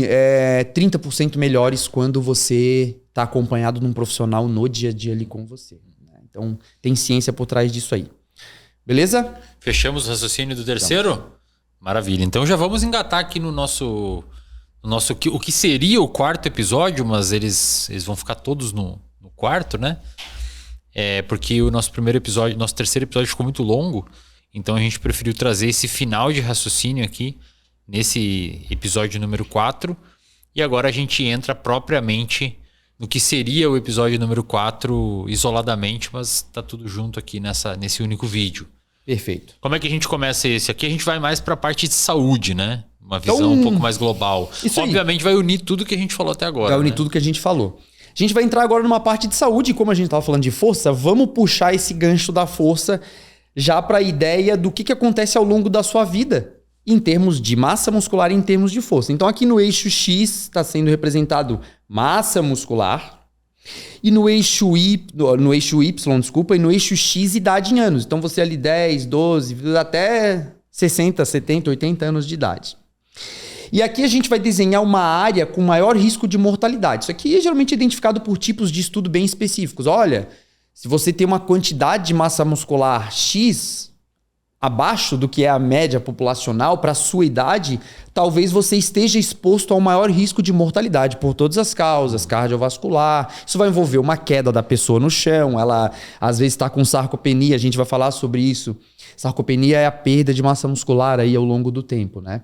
30% melhores quando você está acompanhado de um profissional no dia a dia ali com você. Né? Então tem ciência por trás disso aí. Beleza? Fechamos o raciocínio do terceiro? Então. Maravilha. Então já vamos engatar aqui no nosso o que seria o quarto episódio, mas eles vão ficar todos no quarto, né? Porque o nosso terceiro episódio ficou muito longo, então a gente preferiu trazer esse final de raciocínio aqui, nesse episódio número 4, e agora a gente entra propriamente no que seria o episódio número 4 isoladamente, mas tá tudo junto aqui nesse único vídeo. Perfeito. Como é que a gente começa esse? Aqui a gente vai mais para a parte de saúde, né? Uma visão um pouco mais global. Obviamente vai unir tudo que a gente falou até agora. Vai unir tudo que a gente falou. A gente vai entrar agora numa parte de saúde, e como a gente estava falando de força, vamos puxar esse gancho da força já para a ideia do que acontece ao longo da sua vida, em termos de massa muscular e em termos de força. Então aqui no eixo X está sendo representado massa muscular, e no eixo Y, e no eixo X, idade em anos. Então você ali 10, 12, até 60, 70, 80 anos de idade. E aqui a gente vai desenhar uma área com maior risco de mortalidade. Isso aqui é geralmente identificado por tipos de estudo bem específicos. Olha, se você tem uma quantidade de massa muscular X abaixo do que é a média populacional para a sua idade, talvez você esteja exposto ao maior risco de mortalidade por todas as causas, cardiovascular. Isso vai envolver uma queda da pessoa no chão, ela às vezes está com sarcopenia, a gente vai falar sobre isso. Sarcopenia é a perda de massa muscular aí ao longo do tempo, né?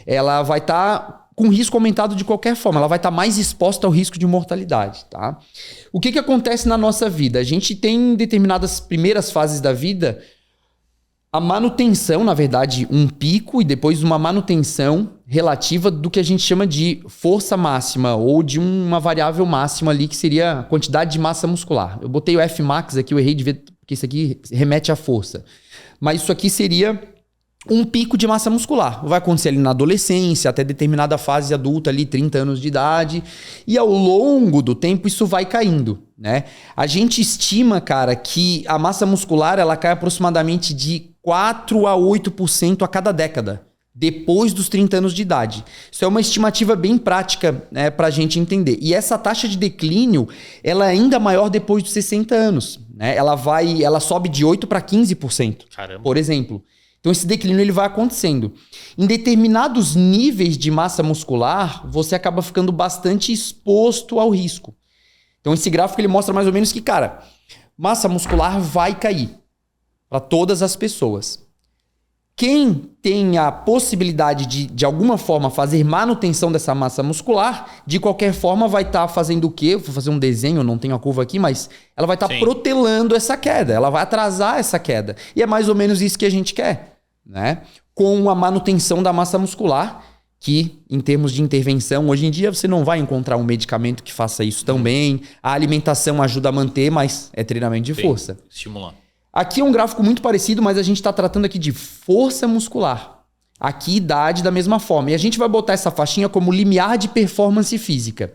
Ela vai estar com risco aumentado de qualquer forma, ela vai estar mais exposta ao risco de mortalidade, tá? O que acontece na nossa vida? A gente tem em determinadas primeiras fases da vida a manutenção, na verdade, um pico e depois uma manutenção relativa do que a gente chama de força máxima ou de uma variável máxima ali, que seria a quantidade de massa muscular. Eu botei o Fmax aqui, eu errei de ver, porque isso aqui remete à força. Mas isso aqui seria um pico de massa muscular. Vai acontecer ali na adolescência, até determinada fase adulta ali, 30 anos de idade. E ao longo do tempo isso vai caindo, né? A gente estima, cara, que a massa muscular ela cai aproximadamente de 4 a 8% a cada década, depois dos 30 anos de idade. Isso é uma estimativa bem prática, né, para a gente entender. E essa taxa de declínio ela é ainda maior depois dos 60 anos. Né? Ela sobe de 8% para 15%, Caramba. Por exemplo. Então esse declínio ele vai acontecendo. Em determinados níveis de massa muscular, você acaba ficando bastante exposto ao risco. Então esse gráfico ele mostra mais ou menos que, cara, massa muscular vai cair para todas as pessoas. Quem tem a possibilidade de alguma forma fazer manutenção dessa massa muscular, de qualquer forma vai estar fazendo o quê? Vou fazer um desenho, não tenho a curva aqui, mas ela vai estar protelando essa queda, ela vai atrasar essa queda. E é mais ou menos isso que a gente quer, né? Com a manutenção da massa muscular, que em termos de intervenção, hoje em dia você não vai encontrar um medicamento que faça isso tão bem. A alimentação ajuda a manter, mas é treinamento de força. Estimular. Aqui é um gráfico muito parecido, mas a gente está tratando aqui de força muscular. Aqui, idade da mesma forma. E a gente vai botar essa faixinha como limiar de performance física.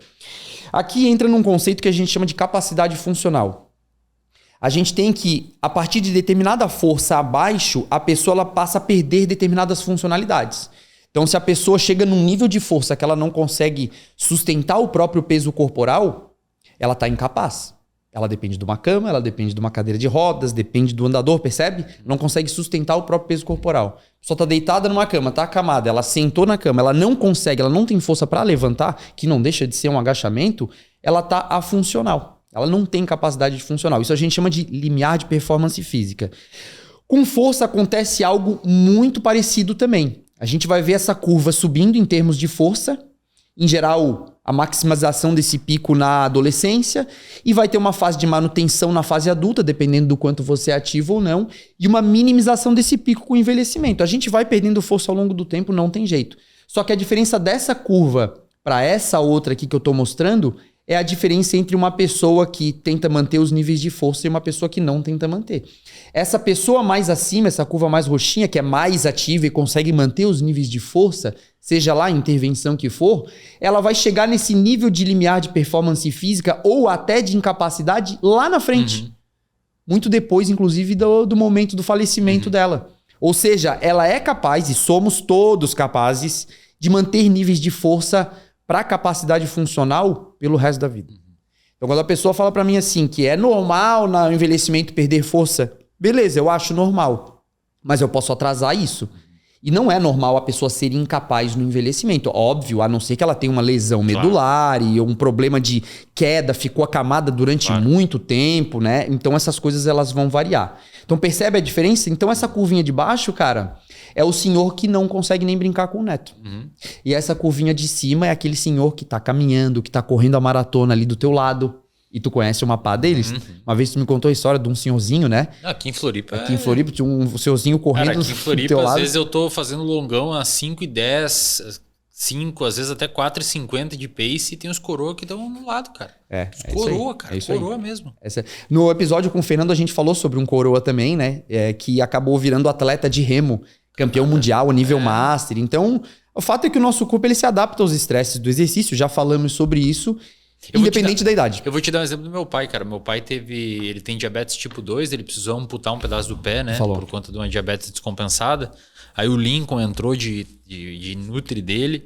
Aqui entra num conceito que a gente chama de capacidade funcional. A gente tem que, a partir de determinada força abaixo, a pessoa ela passa a perder determinadas funcionalidades. Então, se a pessoa chega num nível de força que ela não consegue sustentar o próprio peso corporal, ela está incapaz. Ela depende de uma cama, ela depende de uma cadeira de rodas, depende do andador, percebe? Não consegue sustentar o próprio peso corporal. A pessoa está deitada numa cama, está acamada, ela sentou na cama, ela não consegue, ela não tem força para levantar, que não deixa de ser um agachamento, ela está afuncional. Ela não tem capacidade de funcional. Isso a gente chama de limiar de performance física. Com força acontece algo muito parecido também. A gente vai ver essa curva subindo em termos de força, em geral, a maximização desse pico na adolescência, e vai ter uma fase de manutenção na fase adulta, dependendo do quanto você é ativo ou não, e uma minimização desse pico com o envelhecimento. A gente vai perdendo força ao longo do tempo, não tem jeito. Só que a diferença dessa curva para essa outra aqui que eu estou mostrando é a diferença entre uma pessoa que tenta manter os níveis de força e uma pessoa que não tenta manter. Essa pessoa mais acima, essa curva mais roxinha, que é mais ativa e consegue manter os níveis de força, seja lá a intervenção que for, ela vai chegar nesse nível de limiar de performance física ou até de incapacidade lá na frente. Muito depois, inclusive, do momento do falecimento dela. Ou seja, ela é capaz, e somos todos capazes, de manter níveis de força para capacidade funcional pelo resto da vida. Então, quando a pessoa fala para mim assim, que é normal no envelhecimento perder força, beleza, eu acho normal. Mas eu posso atrasar isso. E não é normal a pessoa ser incapaz no envelhecimento. Óbvio, a não ser que ela tenha uma lesão medular e um problema de queda, ficou acamada durante muito tempo, né? Então essas coisas elas vão variar. Então percebe a diferença? Então essa curvinha de baixo, cara, é o senhor que não consegue nem brincar com o neto. E essa curvinha de cima é aquele senhor que tá caminhando, que tá correndo a maratona ali do teu lado. E tu conhece o mapa deles? Uma vez tu me contou a história de um senhorzinho, né? Aqui em Floripa. Aqui em Floripa tinha um senhorzinho correndo aqui em Floripa, do teu lado. Às vezes eu tô fazendo longão a 5,10, 5, às vezes até 4,50 de pace e tem os coroa que estão no lado, cara. Coroa, cara. É coroa mesmo. No episódio com o Fernando a gente falou sobre um coroa também, né? Que acabou virando atleta de remo, campeão mundial a nível master. Então, o fato é que o nosso corpo ele se adapta aos estresses do exercício. Já falamos sobre isso. Independente da idade. Eu vou te dar um exemplo do meu pai, cara. Meu pai ele tem diabetes tipo 2, ele precisou amputar um pedaço do pé, né? Por conta de uma diabetes descompensada. Aí o Lincoln entrou de nutri dele,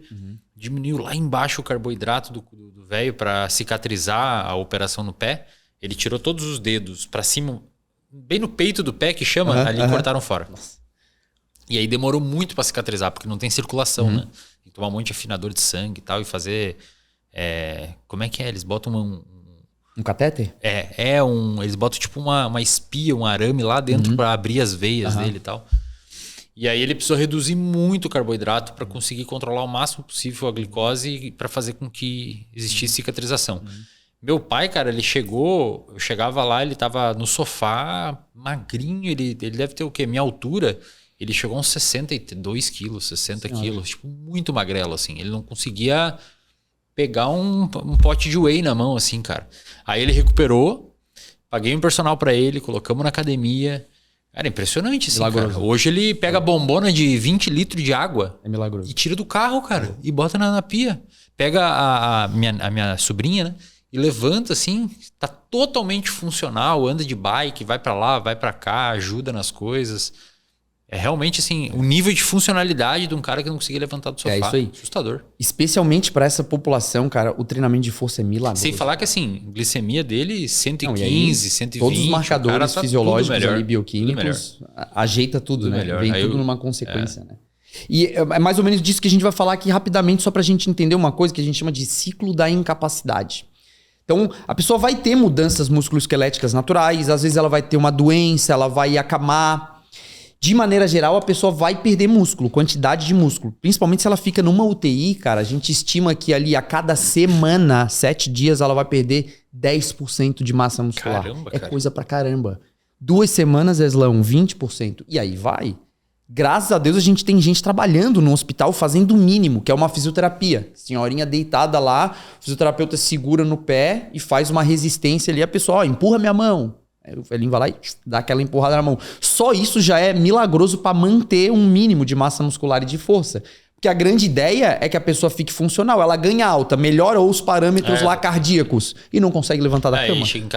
diminuiu lá embaixo o carboidrato do velho para cicatrizar a operação no pé. Ele tirou todos os dedos para cima, bem no peito do pé que chama, ali cortaram fora. Nossa. E aí demorou muito para cicatrizar, porque não tem circulação, né? Tem que tomar um monte de afinador de sangue e tal e fazer... como é que é? Eles botam um catéter? Eles botam tipo uma espia, um arame lá dentro para abrir as veias dele e tal. E aí ele precisou reduzir muito o carboidrato para conseguir controlar o máximo possível a glicose para fazer com que existisse cicatrização. Meu pai, cara, eu chegava lá, ele tava no sofá, magrinho, ele deve ter o quê? Minha altura, ele chegou a uns 62 quilos, 60 quilos, tipo muito magrelo assim. Ele não conseguia... pegar um pote de whey na mão, assim, cara. Aí ele recuperou, paguei um personal pra ele, colocamos na academia. Cara, impressionante, assim, cara. Hoje ele pega a bombona de 20 litros de água e tira do carro, cara, e bota na pia. Pega a minha sobrinha, né, e levanta, assim, tá totalmente funcional, anda de bike, vai pra lá, vai pra cá, ajuda nas coisas. É realmente, assim, o nível de funcionalidade de um cara que não conseguia levantar do sofá. É isso aí. Assustador. Especialmente para essa população, cara, o treinamento de força é milagroso. Sem falar que, assim, glicemia dele 115, 120. Todos os marcadores fisiológicos ali, bioquímicos, ajeita tudo, né? Melhor. Vem tudo numa consequência, né? E é mais ou menos disso que a gente vai falar aqui rapidamente, só pra gente entender uma coisa que a gente chama de ciclo da incapacidade. Então, a pessoa vai ter mudanças musculoesqueléticas naturais, às vezes ela vai ter uma doença, ela vai acamar. De maneira geral, a pessoa vai perder músculo, quantidade de músculo. Principalmente se ela fica numa UTI, cara, a gente estima que ali a cada semana, 7 dias, ela vai perder 10% de massa muscular. Caramba, cara. Coisa pra caramba. 2 semanas, Eslão, 20%. E aí vai. Graças a Deus a gente tem gente trabalhando no hospital fazendo o mínimo, que é uma fisioterapia. Senhorinha deitada lá, o fisioterapeuta segura no pé e faz uma resistência ali. A pessoa, empurra minha mão. Aí o velhinho vai lá e dá aquela empurrada na mão. Só isso já é milagroso para manter um mínimo de massa muscular e de força. Porque a grande ideia é que a pessoa fique funcional. Ela ganha alta, melhora os parâmetros lá cardíacos e não consegue levantar da cama. E chega em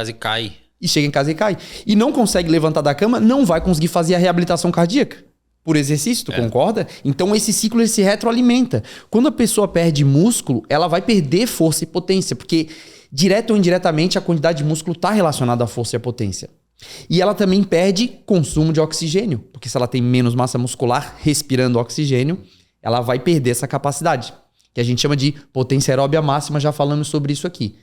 casa e cai. E não consegue levantar da cama, não vai conseguir fazer a reabilitação cardíaca. Por exercício, tu concorda? Então esse ciclo ele se retroalimenta. Quando a pessoa perde músculo, ela vai perder força e potência, porque direto ou indiretamente a quantidade de músculo está relacionada à força e à potência. E ela também perde consumo de oxigênio, porque se ela tem menos massa muscular respirando oxigênio, ela vai perder essa capacidade, que a gente chama de potência aeróbia máxima, já falamos sobre isso aqui.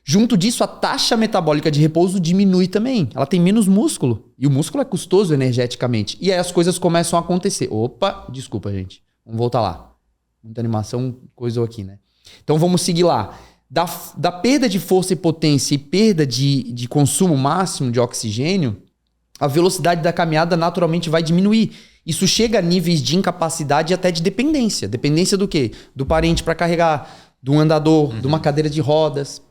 Junto disso, a taxa metabólica de repouso diminui também. Ela tem menos músculo. E o músculo é custoso energeticamente. E aí as coisas começam a acontecer. Opa, desculpa, gente. Vamos voltar lá. Muita animação, coisou aqui, né? Então vamos seguir lá. Da perda de força e potência e perda de consumo máximo de oxigênio, a velocidade da caminhada naturalmente vai diminuir. Isso chega a níveis de incapacidade e até de dependência. Dependência do quê? Do parente para carregar, de um andador, de uma cadeira de rodas.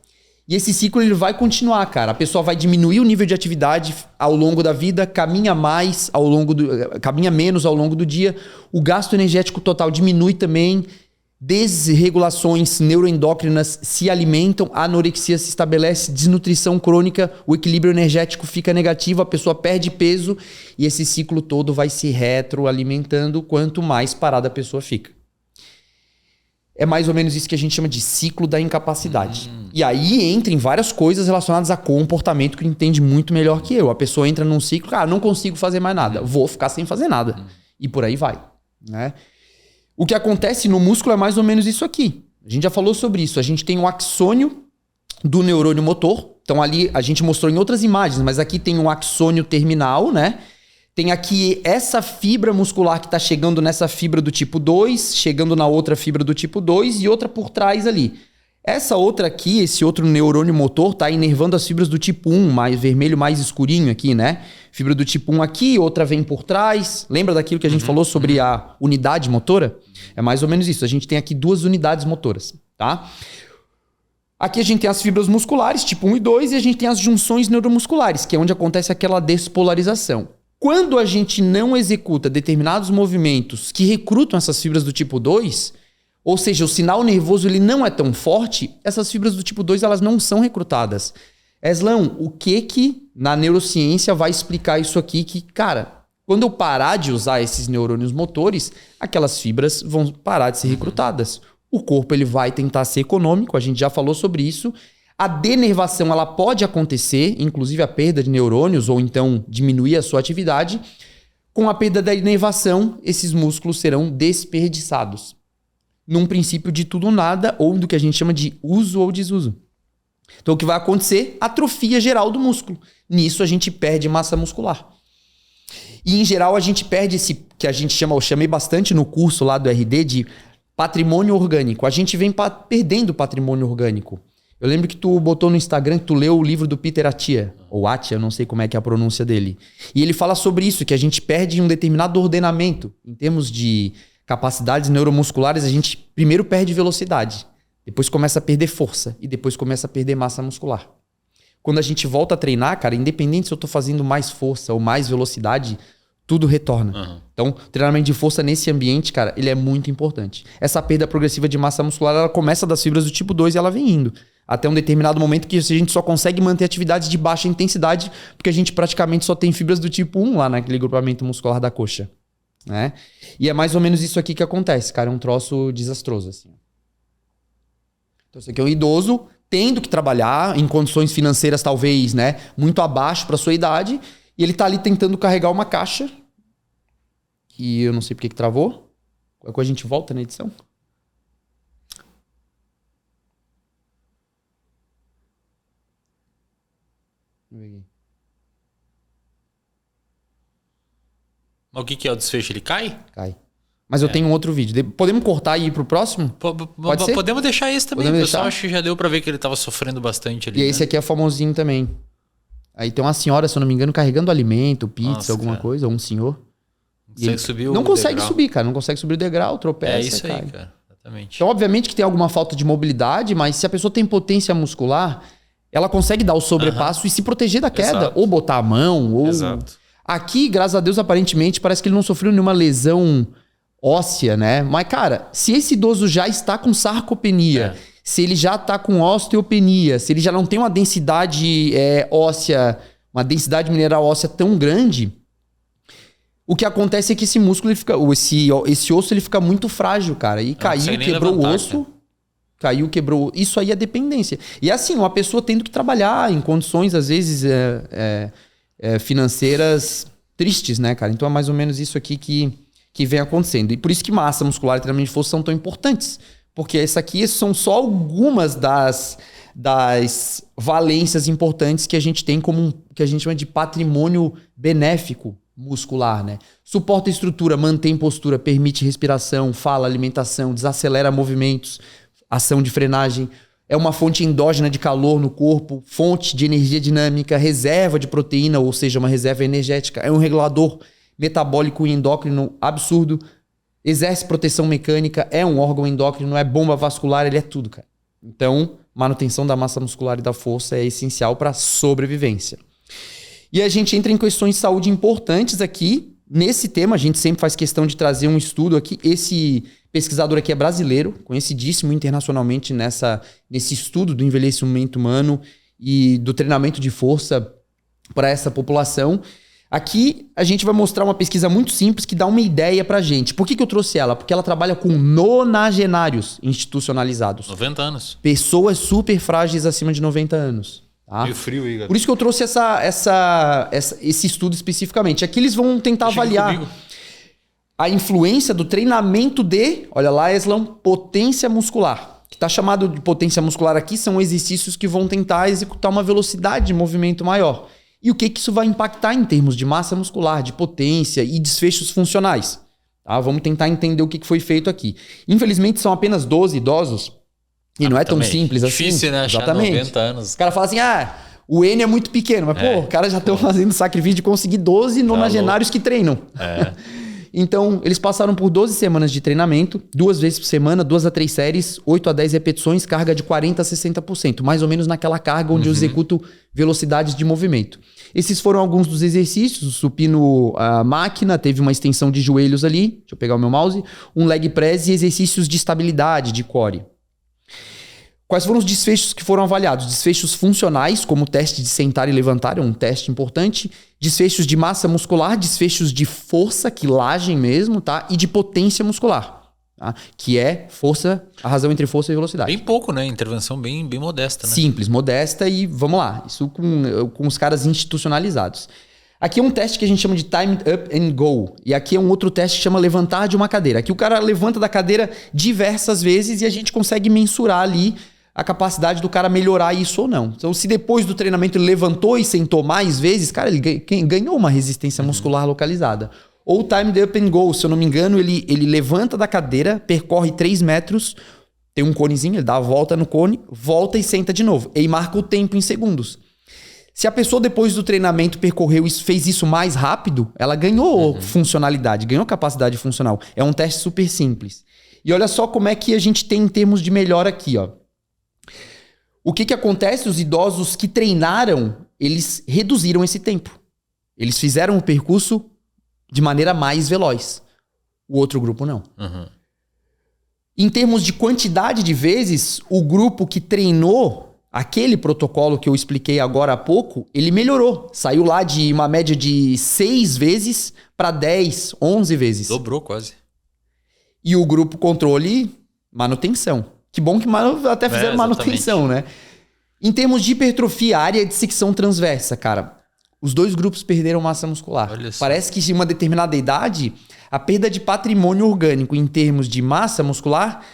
E esse ciclo ele vai continuar, cara. A pessoa vai diminuir o nível de atividade ao longo da vida, caminha menos ao longo do dia. O gasto energético total diminui também. Desregulações neuroendócrinas se alimentam, a anorexia se estabelece, desnutrição crônica, o equilíbrio energético fica negativo, a pessoa perde peso e esse ciclo todo vai se retroalimentando quanto mais parada a pessoa fica. É mais ou menos isso que a gente chama de ciclo da incapacidade. E aí entra em várias coisas relacionadas a comportamento que entende muito melhor que eu. A pessoa entra num ciclo, não consigo fazer mais nada, vou ficar sem fazer nada. E por aí vai. né? O que acontece no músculo é mais ou menos isso aqui. A gente já falou sobre isso. A gente tem o axônio do neurônio motor. Então ali a gente mostrou em outras imagens, mas aqui tem um axônio terminal, né? Tem aqui essa fibra muscular que está chegando nessa fibra do tipo 2, chegando na outra fibra do tipo 2 e outra por trás ali. Essa outra aqui, esse outro neurônio motor, tá inervando as fibras do tipo 1, mais vermelho, mais escurinho aqui, né? Fibra do tipo 1 aqui, outra vem por trás. Lembra daquilo que a gente falou sobre a unidade motora? É mais ou menos isso. A gente tem aqui 2 unidades motoras, tá? Aqui a gente tem as fibras musculares, tipo 1 e 2, e a gente tem as junções neuromusculares, que é onde acontece aquela despolarização. Quando a gente não executa determinados movimentos que recrutam essas fibras do tipo 2, ou seja, o sinal nervoso ele não é tão forte, essas fibras do tipo 2 elas não são recrutadas. Eslão, o que na neurociência vai explicar isso aqui? Que, cara, quando eu parar de usar esses neurônios motores, aquelas fibras vão parar de ser recrutadas. O corpo ele vai tentar ser econômico, a gente já falou sobre isso. A denervação ela pode acontecer, inclusive a perda de neurônios, ou então diminuir a sua atividade. Com a perda da inervação, esses músculos serão desperdiçados. Num princípio de tudo ou nada, ou do que a gente chama de uso ou desuso. Então o que vai acontecer? Atrofia geral do músculo. Nisso a gente perde massa muscular. E em geral a gente perde esse, que a gente chama, eu chamei bastante no curso lá do RD de patrimônio orgânico. A gente vem perdendo patrimônio orgânico. Eu lembro que tu botou no Instagram que tu leu o livro do Peter Attia, ou Attia, eu não sei como é que é a pronúncia dele. E ele fala sobre isso, que a gente perde um determinado ordenamento. Em termos de capacidades neuromusculares, a gente primeiro perde velocidade, depois começa a perder força e depois começa a perder massa muscular. Quando a gente volta a treinar, cara, independente se eu tô fazendo mais força ou mais velocidade, tudo retorna. Então, treinamento de força nesse ambiente, cara, ele é muito importante. Essa perda progressiva de massa muscular, ela começa das fibras do tipo 2 e ela vem indo. Até um determinado momento que a gente só consegue manter atividades de baixa intensidade, porque a gente praticamente só tem fibras do tipo 1 lá naquele grupamento muscular da coxa. Né? E é mais ou menos isso aqui que acontece, cara. É um troço desastroso, assim. Então, isso aqui é um idoso tendo que trabalhar em condições financeiras, talvez, né, muito abaixo para sua idade, e ele tá ali tentando carregar uma caixa, que eu não sei porque que travou. Qualquer coisa a gente volta na edição. Mas o que é o desfecho? Ele cai? Cai. Mas eu tenho um outro vídeo. Podemos cortar e ir pro próximo? Pode ser? Podemos deixar esse também. Podemos o pessoal deixar? acho que já deu pra ver que ele tava sofrendo bastante ali. E esse aqui é famosinho também. Aí tem uma senhora, se eu não me engano, carregando alimento, pizza, Nossa, alguma cara. coisa, ou um senhor. Consegue subir o Não consegue degrau. subir, cara. Não consegue subir o degrau, tropeça. É isso aí, cai. cara. Exatamente. Então, obviamente que tem alguma falta de mobilidade, mas se a pessoa tem potência muscular, ela consegue dar o sobrepasso e se proteger da queda. Exato. Ou botar a mão, ou... Exato. Aqui, graças a Deus, aparentemente, parece que ele não sofreu nenhuma lesão óssea, né? Mas, cara, se esse idoso já está com sarcopenia, se ele já está com osteopenia, se ele já não tem uma densidade óssea, uma densidade mineral óssea tão grande, o que acontece é que esse músculo, ele fica, esse osso, ele fica muito frágil, cara. E caiu, quebrou o osso, caiu, quebrou... Isso aí é dependência. E assim, uma pessoa tendo que trabalhar em condições, às vezes, financeiras tristes, né, cara? Então é mais ou menos isso aqui que vem acontecendo. E por isso que massa muscular e treinamento de força são tão importantes. Porque essa aqui são só algumas das valências importantes que a gente tem como que a gente chama de patrimônio benéfico muscular, né? Suporta a estrutura, mantém postura, permite respiração, fala, alimentação, desacelera movimentos, ação de frenagem. É uma fonte endógena de calor no corpo, fonte de energia dinâmica, reserva de proteína, ou seja, uma reserva energética. É um regulador metabólico e endócrino absurdo. Exerce proteção mecânica, é um órgão endócrino, é bomba vascular, ele é tudo, cara. Então, manutenção da massa muscular e da força é essencial para a sobrevivência. E a gente entra em questões de saúde importantes aqui. Nesse tema, a gente sempre faz questão de trazer um estudo aqui. Esse pesquisador aqui é brasileiro, conhecidíssimo internacionalmente nesse estudo do envelhecimento humano e do treinamento de força para essa população. Aqui a gente vai mostrar uma pesquisa muito simples que dá uma ideia pra gente. Por que eu trouxe ela? Porque ela trabalha com nonagenários institucionalizados. 90 anos. Pessoas super frágeis acima de 90 anos. Tá? Meio frio aí, galera. Por isso que eu trouxe esse estudo especificamente. Aqui eles vão tentar avaliar a influência do treinamento de, olha lá, Eslan, potência muscular. Que está chamado de potência muscular aqui são exercícios que vão tentar executar uma velocidade de movimento maior. E o que isso vai impactar em termos de massa muscular, de potência e desfechos funcionais. Tá? Vamos tentar entender o que foi feito aqui. Infelizmente são apenas 12 idosos e não é tão simples assim. Difícil, né? Achar 90 anos. Os caras falam assim, o N é muito pequeno, mas pô, os caras já estão fazendo sacrifício de conseguir 12 nonagenários que treinam. Então, eles passaram por 12 semanas de treinamento, 2 vezes por semana, 2 a 3 séries, 8 a 10 repetições, carga de 40% a 60%, mais ou menos naquela carga onde eu executo velocidades de movimento. Esses foram alguns dos exercícios, o supino máquina, teve uma extensão de joelhos ali, deixa eu pegar o meu mouse, um leg press e exercícios de estabilidade, de core. Quais foram os desfechos que foram avaliados? Desfechos funcionais, como o teste de sentar e levantar, é um teste importante. Desfechos de massa muscular, desfechos de força, quilagem mesmo, tá? E de potência muscular, tá? Que é força, a razão entre força e velocidade. Bem pouco, né? Intervenção bem modesta, né? Simples, modesta e vamos lá. Isso com os caras institucionalizados. Aqui é um teste que a gente chama de Timed Up and Go. E aqui é um outro teste que chama levantar de uma cadeira. Aqui o cara levanta da cadeira diversas vezes e a gente consegue mensurar ali a capacidade do cara melhorar isso ou não. Então, se depois do treinamento ele levantou e sentou mais vezes, cara, ele ganhou uma resistência muscular localizada. Ou o Timed Up and Go, se eu não me engano, ele levanta da cadeira, percorre 3 metros, tem um conezinho, ele dá a volta no cone, volta e senta de novo. E marca o tempo em segundos. Se a pessoa depois do treinamento percorreu e fez isso mais rápido, ela ganhou funcionalidade, ganhou capacidade funcional. É um teste super simples. E olha só como é que a gente tem em termos de melhora aqui, ó. O que acontece? Os idosos que treinaram, eles reduziram esse tempo. Eles fizeram o percurso de maneira mais veloz. O outro grupo não. Em termos de quantidade de vezes, o grupo que treinou aquele protocolo que eu expliquei agora há pouco, ele melhorou. Saiu lá de uma média de 6 vezes para 10, 11 vezes. Dobrou quase. E o grupo controle, manutenção. Que bom que até fizeram manutenção, né? Em termos de hipertrofia, área de secção transversa, cara, os dois grupos perderam massa muscular. Parece que em uma determinada idade, a perda de patrimônio orgânico em termos de massa muscular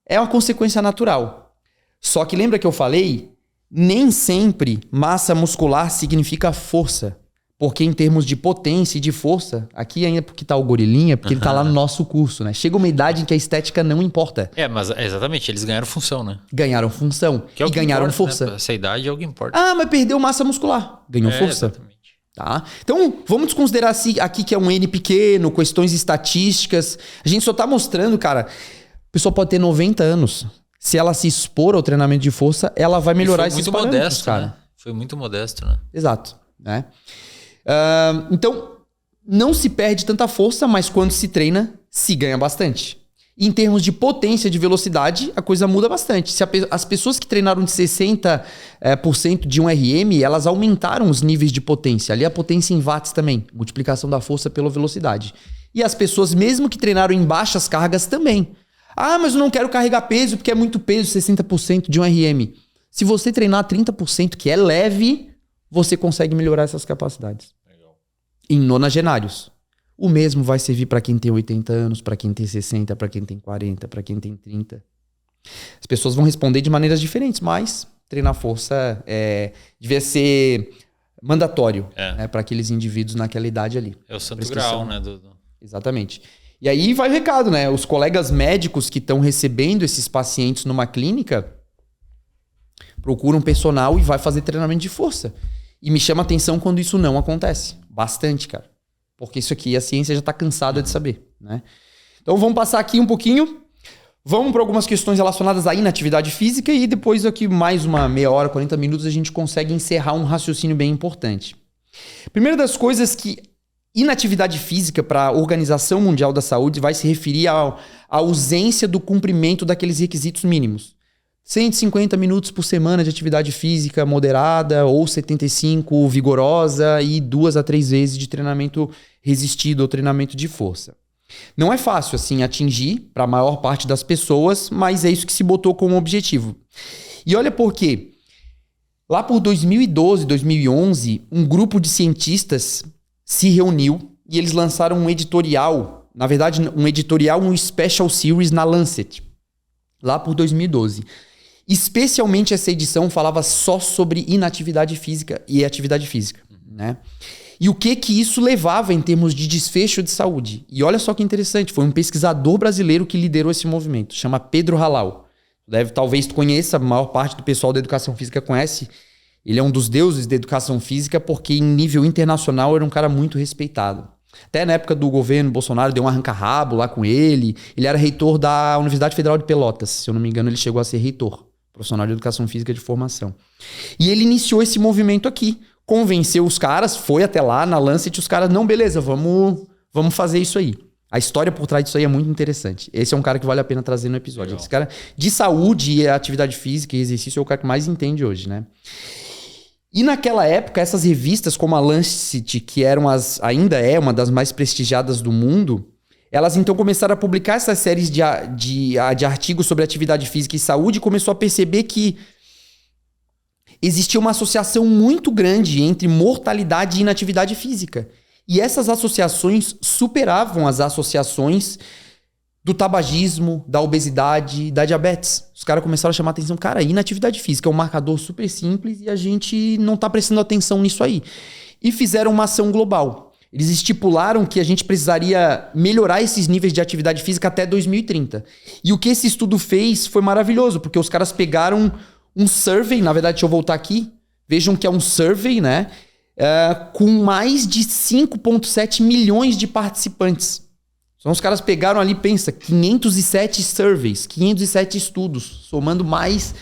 é uma consequência natural. Só que lembra que eu falei? Nem sempre massa muscular significa força. Porque em termos de potência e de força, aqui ainda porque tá o gorilinha, porque ele tá lá no nosso curso, né? Chega uma idade em que a estética não importa. Mas exatamente, eles ganharam função, né? Ganharam função e ganharam força. Né? Essa idade é o que importa. Mas perdeu massa muscular. Ganhou força. Exatamente. Tá? Então, vamos desconsiderar aqui que é um N pequeno, questões estatísticas. A gente só tá mostrando, cara, a pessoa pode ter 90 anos. Se ela se expor ao treinamento de força, ela vai melhorar esses parâmetros, modesto, cara. Né? Foi muito modesto, né? Exato, né? Então, não se perde tanta força, mas quando se treina, se ganha bastante. E em termos de potência, de velocidade, a coisa muda bastante. Se as pessoas que treinaram de 60% de um RM, elas aumentaram os níveis de potência. Ali a potência em watts também, multiplicação da força pela velocidade. E as pessoas, mesmo que treinaram em baixas cargas, também. Mas eu não quero carregar peso porque é muito peso, 60% de um RM. Se você treinar 30%, que é leve, você consegue melhorar essas capacidades. Legal. Em nonagenários. O mesmo vai servir para quem tem 80 anos, para quem tem 60, para quem tem 40, para quem tem 30. As pessoas vão responder de maneiras diferentes, mas treinar força devia ser mandatório para aqueles indivíduos naquela idade ali. É o santo grau, né? Exatamente. E aí vai o recado, né? Os colegas médicos que estão recebendo esses pacientes numa clínica procuram personal e vai fazer treinamento de força. E me chama a atenção quando isso não acontece. Bastante, cara. Porque isso aqui a ciência já está cansada de saber, né? Então vamos passar aqui um pouquinho. Vamos para algumas questões relacionadas à inatividade física e depois aqui mais uma meia hora, 40 minutos, a gente consegue encerrar um raciocínio bem importante. Primeira das coisas que inatividade física para a Organização Mundial da Saúde vai se referir à ausência do cumprimento daqueles requisitos mínimos. 150 minutos por semana de atividade física moderada ou 75 vigorosa e 2 a 3 vezes de treinamento resistido ou treinamento de força. Não é fácil assim atingir para a maior parte das pessoas, mas é isso que se botou como objetivo. E olha por quê. Lá por 2012, 2011, um grupo de cientistas se reuniu e eles lançaram um editorial na verdade, um editorial, um special series na Lancet, lá por 2012. Especialmente essa edição falava só sobre inatividade física e atividade física, né? E o que isso levava em termos de desfecho de saúde. E olha só que interessante, foi um pesquisador brasileiro que liderou esse movimento, chama Pedro Halal. Talvez tu conheça, a maior parte do pessoal da educação física conhece. Ele é um dos deuses da educação física porque em nível internacional era um cara muito respeitado. Até na época do governo Bolsonaro deu um arranca-rabo lá com ele. Ele era reitor da Universidade Federal de Pelotas. Se eu não me engano, ele chegou a ser reitor, profissional de educação física de formação. E ele iniciou esse movimento aqui. Convenceu os caras, foi até lá na Lancet, os caras, não, beleza, vamos fazer isso aí. A história por trás disso aí é muito interessante. Esse é um cara que vale a pena trazer no episódio. Legal. Esse cara de saúde e atividade física e exercício é o cara que mais entende hoje, né? E naquela época, essas revistas como a Lancet, que ainda é uma das mais prestigiadas do mundo, elas então começaram a publicar essas séries de artigos sobre atividade física e saúde e começou a perceber que existia uma associação muito grande entre mortalidade e inatividade física. E essas associações superavam as associações do tabagismo, da obesidade, da diabetes. Os caras começaram a chamar a atenção. Cara, inatividade física é um marcador super simples e a gente não está prestando atenção nisso aí. E fizeram uma ação global. Eles estipularam que a gente precisaria melhorar esses níveis de atividade física até 2030. E o que esse estudo fez foi maravilhoso, porque os caras pegaram um survey, na verdade, deixa eu voltar aqui. Vejam que é um survey, né? Com mais de 5,7 milhões de participantes. Então os caras pegaram ali, pensa, 507 surveys, 507 estudos, somando mais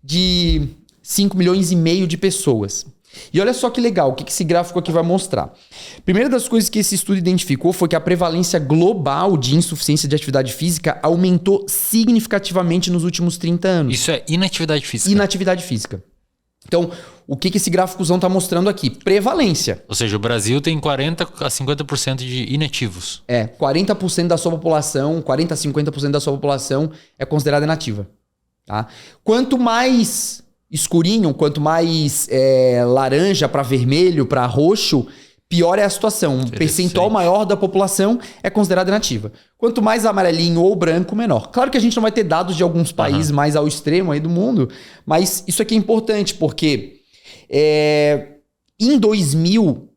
de 5 milhões e meio de pessoas. E olha só que legal, o que esse gráfico aqui vai mostrar. Primeira das coisas que esse estudo identificou foi que a prevalência global de insuficiência de atividade física aumentou significativamente nos últimos 30 anos. Isso é inatividade física? Inatividade física. Então, o que esse gráficozão está mostrando aqui? Prevalência. Ou seja, o Brasil tem 40% a 50% de inativos. 40% da sua população, 40% a 50% da sua população é considerada inativa. Tá? Quanto mais escurinho, quanto mais laranja para vermelho, para roxo, pior é a situação. Um percentual maior da população é considerada inativa. Quanto mais amarelinho ou branco, menor. Claro que a gente não vai ter dados de alguns países mais ao extremo aí do mundo, mas isso aqui é importante porque em 2000,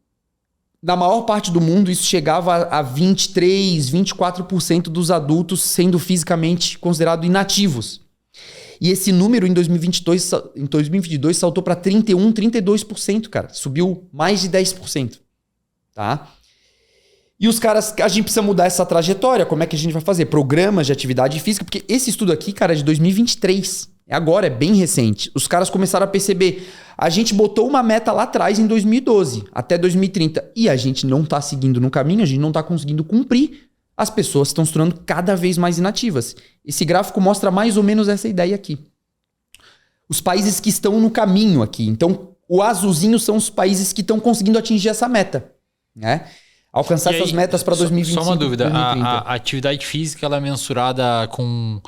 na maior parte do mundo, isso chegava a 23%, 24% dos adultos sendo fisicamente considerados inativos. E esse número em 2022 saltou para 31%, 32%, cara. Subiu mais de 10%. Tá? E os caras, a gente precisa mudar essa trajetória. Como é que a gente vai fazer? Programas de atividade física, porque esse estudo aqui, cara, é de 2023. Agora, é bem recente. Os caras começaram a perceber, a gente botou uma meta lá atrás em 2012, até 2030, e a gente não tá seguindo no caminho, a gente não tá conseguindo cumprir. As pessoas estão se tornando cada vez mais inativas. Esse gráfico mostra mais ou menos essa ideia aqui. Os países que estão no caminho aqui. Então, o azulzinho são os países que estão conseguindo atingir essa meta. Né? Alcançar essas metas para 2025. Só uma dúvida, 2030. a atividade física ela é mensurada com...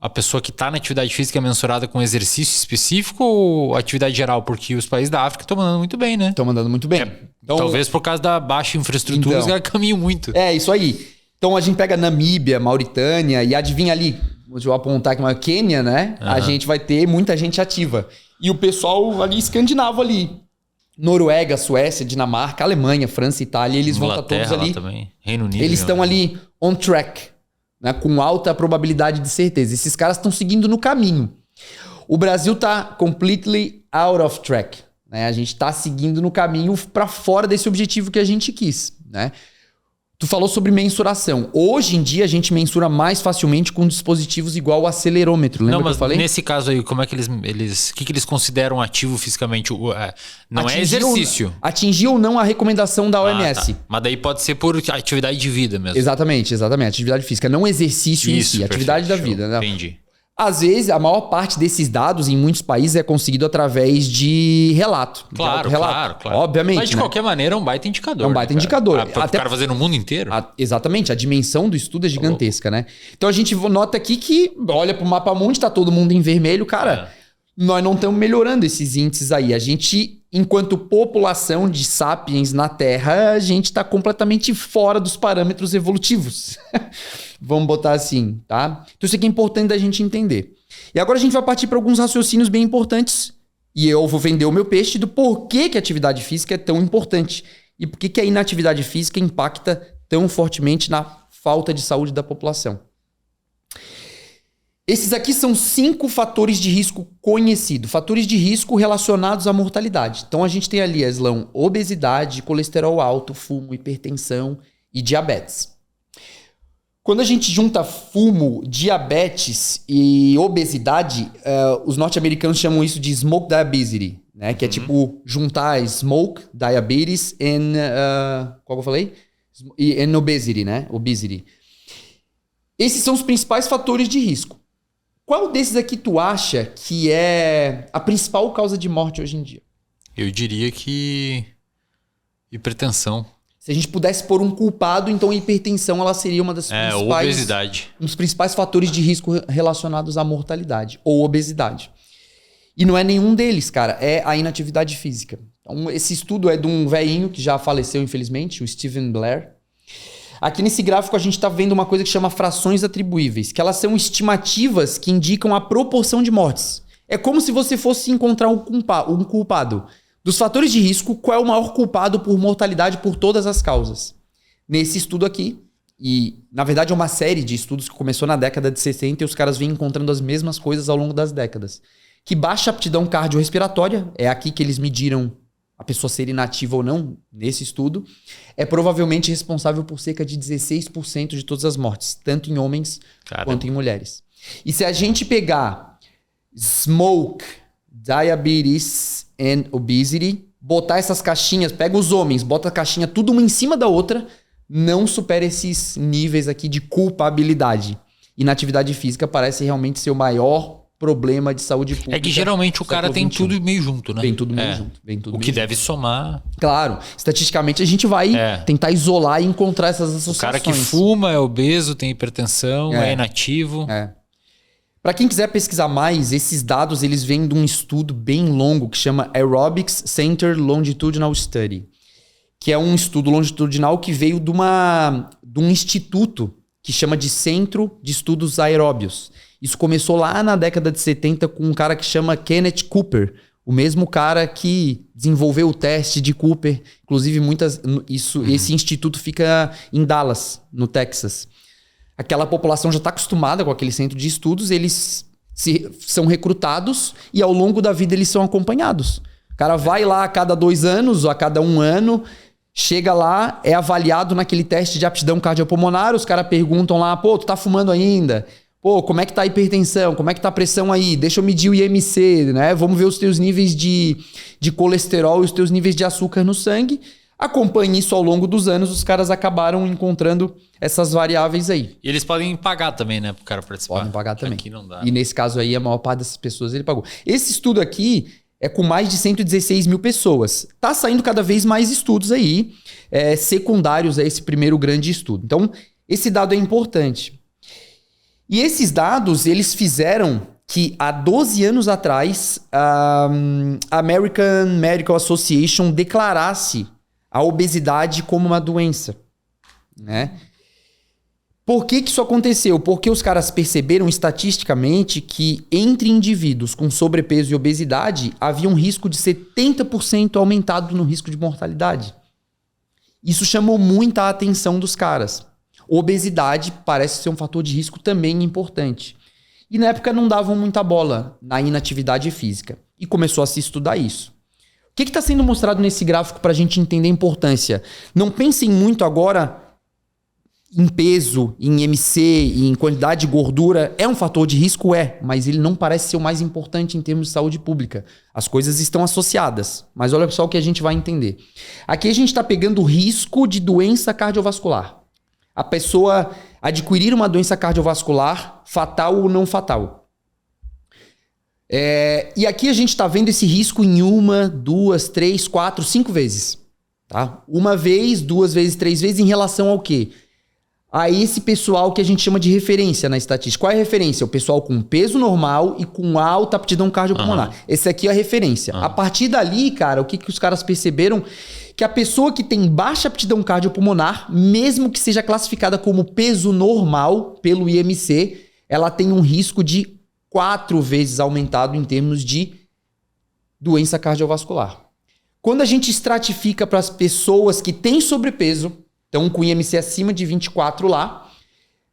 A pessoa que está na atividade física é mensurada com exercício específico ou atividade geral? Porque os países da África estão mandando muito bem, né? Estão mandando muito bem. Então, talvez por causa da baixa infraestrutura, os caras caminham muito. É, isso aí. Então a gente pega Namíbia, Mauritânia e adivinha ali, deixa eu apontar aqui, uma Quênia, né? A gente vai ter muita gente ativa. E o pessoal ali escandinavo ali, Noruega, Suécia, Dinamarca, Alemanha, França, Itália, eles vão estar todos ali. Também. Reino Unido. Eles estão ali on track, né, com alta probabilidade de certeza. Esses caras estão seguindo no caminho. O Brasil está completely out of track. Né? A gente está seguindo no caminho para fora desse objetivo que a gente quis. Né? Tu falou sobre mensuração. Hoje em dia a gente mensura mais facilmente com dispositivos igual o acelerômetro. Lembra que eu falei? Nesse caso aí, como é que o que eles consideram ativo fisicamente? Não é exercício. Atingir ou não a recomendação da OMS. Tá. Mas daí pode ser por atividade de vida mesmo. Exatamente. Atividade física, não exercício em si, atividade da vida. Né? Entendi. Às vezes, a maior parte desses dados em muitos países é conseguido através de relato. Claro. Obviamente. Mas de qualquer maneira é um baita indicador. É um baita indicador. Até o cara fazer no mundo inteiro. Exatamente. A dimensão do estudo é gigantesca, né? Então a gente nota aqui que olha pro mapa mundi, tá todo mundo em vermelho. Cara, nós não estamos melhorando esses índices aí. A gente, enquanto população de sapiens na Terra, a gente está completamente fora dos parâmetros evolutivos. Vamos botar assim, tá? Então isso aqui é importante da gente entender. E agora a gente vai partir para alguns raciocínios bem importantes. E eu vou vender o meu peixe do porquê que a atividade física é tão importante. E por que a inatividade física impacta tão fortemente na falta de saúde da população. Esses aqui são 5 fatores de risco conhecidos. Fatores de risco relacionados à mortalidade. Então a gente tem ali, Eslão, obesidade, colesterol alto, fumo, hipertensão e diabetes. Quando a gente junta fumo, diabetes e obesidade, os norte-americanos chamam isso de smoke diabetes, né? Que é tipo juntar smoke, diabetes qual que eu falei? E obesity, né? Obesity. Esses são os principais fatores de risco. Qual desses aqui tu acha que é a principal causa de morte hoje em dia? Eu diria que hipertensão. Se a gente pudesse pôr um culpado, então a hipertensão ela seria uma das principais... obesidade. Um dos principais fatores de risco relacionados à mortalidade ou obesidade. E não é nenhum deles, cara. É a inatividade física. Então, esse estudo é de um velhinho que já faleceu, infelizmente, o Stephen Blair. Aqui nesse gráfico a gente está vendo uma coisa que chama frações atribuíveis, que elas são estimativas que indicam a proporção de mortes. É como se você fosse encontrar um culpado. Dos fatores de risco, qual é o maior culpado por mortalidade por todas as causas? Nesse estudo aqui, e na verdade é uma série de estudos que começou na década de 60 e os caras vêm encontrando as mesmas coisas ao longo das décadas. Que baixa aptidão cardiorrespiratória, é aqui que eles mediram a pessoa ser inativa ou não, nesse estudo, é provavelmente responsável por cerca de 16% de todas as mortes, tanto em homens quanto em mulheres. E se a gente pegar smoke, diabetes and obesity, botar essas caixinhas, pega os homens, bota a caixinha tudo uma em cima da outra, não supera esses níveis aqui de culpabilidade. Inatividade física parece realmente ser o maior problema de saúde pública. É que geralmente o cara tem tudo meio junto, né? Vem tudo meio junto. O que deve somar. Claro, estatisticamente a gente vai tentar isolar e encontrar essas associações. O cara que fuma é obeso, tem hipertensão, é inativo. Para quem quiser pesquisar mais, esses dados eles vêm de um estudo bem longo que chama Aerobics Center Longitudinal Study, que é um estudo longitudinal que veio de um instituto que chama de Centro de Estudos Aeróbios. Isso começou lá na década de 70 com um cara que chama Kenneth Cooper, o mesmo cara que desenvolveu o teste de Cooper. Inclusive, esse instituto fica em Dallas, no Texas. Aquela população já está acostumada com aquele centro de estudos, eles são recrutados e ao longo da vida eles são acompanhados. O cara vai lá a cada 2 anos ou a cada 1 ano, chega lá, é avaliado naquele teste de aptidão cardiopulmonar, os caras perguntam lá, pô, tu tá fumando ainda? Pô, como é que tá a hipertensão? Como é que tá a pressão aí? Deixa eu medir o IMC, né? Vamos ver os teus níveis de colesterol e os teus níveis de açúcar no sangue. Acompanhe isso ao longo dos anos, os caras acabaram encontrando essas variáveis aí. E eles podem pagar também, né, pro cara participar. Podem pagar também. Aqui não dá. E nesse caso aí, a maior parte dessas pessoas ele pagou. Esse estudo aqui é com mais de 116 mil pessoas. Tá saindo cada vez mais estudos aí, secundários a esse primeiro grande estudo. Então, esse dado é importante. E esses dados, eles fizeram que há 12 anos atrás, a American Medical Association declarasse a obesidade como uma doença, né? Por que isso aconteceu? Porque os caras perceberam estatisticamente que entre indivíduos com sobrepeso e obesidade havia um risco de 70% aumentado no risco de mortalidade. Isso chamou muita atenção dos caras. Obesidade parece ser um fator de risco também importante. E na época não davam muita bola na inatividade física. E começou a se estudar isso. O que está sendo mostrado nesse gráfico para a gente entender a importância? Não pensem muito agora em peso, em MC, em quantidade de gordura. É um fator de risco? Mas ele não parece ser o mais importante em termos de saúde pública. As coisas estão associadas, mas olha só o que a gente vai entender. Aqui a gente está pegando o risco de doença cardiovascular. A pessoa adquirir uma doença cardiovascular, fatal ou não fatal. E aqui a gente está vendo esse risco em 1, 2, 3, 4, 5 vezes. Tá? 1 vez, 2 vezes, 3 vezes em relação ao quê? a esse pessoal que a gente chama de referência na estatística. Qual é a referência? O pessoal com peso normal e com alta aptidão cardiopulmonar. Esse aqui é a referência. A partir dali, cara, o que os caras perceberam? Que a pessoa que tem baixa aptidão cardiopulmonar, mesmo que seja classificada como peso normal pelo IMC, ela tem um risco de 4 vezes aumentado em termos de doença cardiovascular. Quando a gente estratifica para as pessoas que têm sobrepeso, então com IMC acima de 24 lá,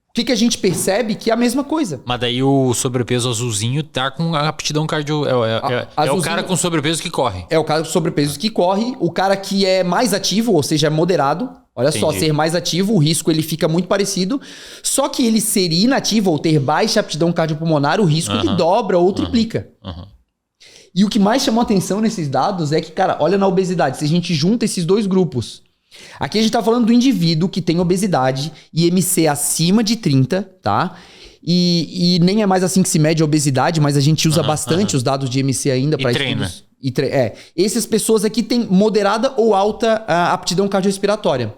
o que a gente percebe? Que é a mesma coisa. Mas daí o sobrepeso azulzinho tá com a aptidão cardio... É o cara com sobrepeso que corre. É o cara com sobrepeso que corre. O cara que é mais ativo, ou seja, é moderado. Olha só, ser mais ativo, o risco ele fica muito parecido. Só que ele ser inativo ou ter baixa aptidão cardiopulmonar, o risco ele dobra ou triplica. E o que mais chamou atenção nesses dados é que, cara, olha na obesidade. Se a gente junta esses dois grupos... Aqui a gente tá falando do indivíduo que tem obesidade, IMC acima de 30, tá? E nem é mais assim que se mede a obesidade, mas a gente usa bastante os dados de IMC ainda para estudos. Essas pessoas aqui têm moderada ou alta aptidão cardiorrespiratória.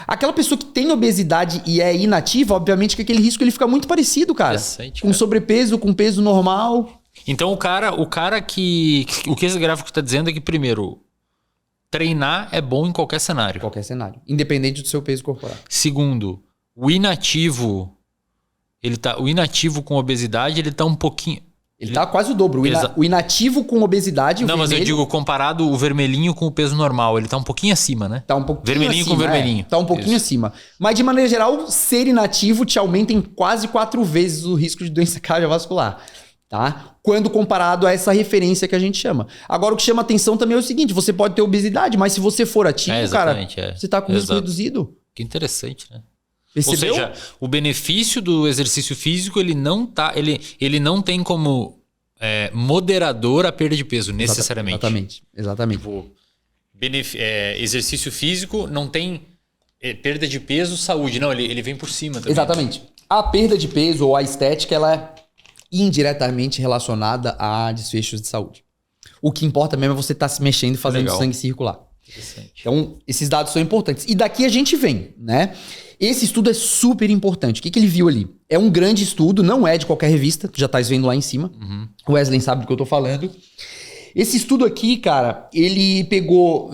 Aquela pessoa que tem obesidade e é inativa, obviamente que aquele risco ele fica muito parecido, cara. Com sobrepeso, com peso normal. Então o cara que... O que esse gráfico tá dizendo é que, primeiro... Treinar é bom em qualquer cenário. Qualquer cenário. Independente do seu peso corporal. Segundo, o inativo com obesidade, ele tá um pouquinho... Ele tá quase o dobro. O inativo com obesidade... Não, mas eu digo, comparado o vermelhinho com o peso normal, ele tá um pouquinho acima, né? Tá um pouquinho vermelhinho acima, com vermelhinho. Tá um pouquinho acima. Mas, de maneira geral, ser inativo te aumenta em quase 4 vezes o risco de doença cardiovascular. Tá? Quando comparado a essa referência que a gente chama. Agora, o que chama atenção também é o seguinte, você pode ter obesidade, mas se você for ativo, cara, você tá com risco reduzido. Que interessante, né? Percebeu? Ou seja, o benefício do exercício físico, ele não tem como moderador a perda de peso, necessariamente. Exatamente. Tipo, exercício físico não tem perda de peso, saúde. Não, ele vem por cima também. Exatamente. A perda de peso ou a estética, ela é indiretamente relacionada a desfechos de saúde. O que importa mesmo é você estar se mexendo e fazendo o sangue circular. Então, esses dados são importantes. E daqui a gente vem, né? Esse estudo é super importante. O que ele viu ali? É um grande estudo, não é de qualquer revista, tu já estás vendo lá em cima. O Wesley sabe do que eu tô falando. Esse estudo aqui, cara, ele pegou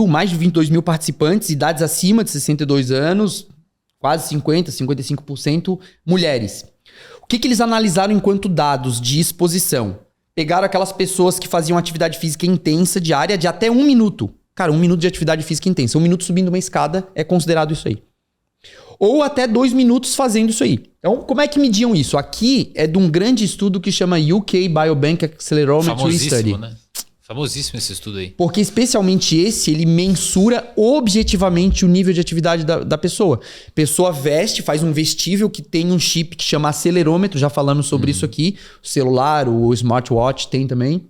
mais de 22 mil participantes, idades acima de 62 anos, quase 55% mulheres. O que eles analisaram enquanto dados de exposição? Pegaram aquelas pessoas que faziam atividade física intensa diária de até 1 minuto. Cara, 1 minuto de atividade física intensa. 1 minuto subindo uma escada é considerado isso aí. Ou até 2 minutos fazendo isso aí. Então, como é que mediam isso? Aqui é de um grande estudo que chama UK Biobank Accelerometry Study. Né? Famosíssimo esse estudo aí. Porque especialmente ele mensura objetivamente o nível de atividade da pessoa. A pessoa faz um vestível que tem um chip que chama acelerômetro, já falamos sobre isso aqui. O celular, o smartwatch tem também.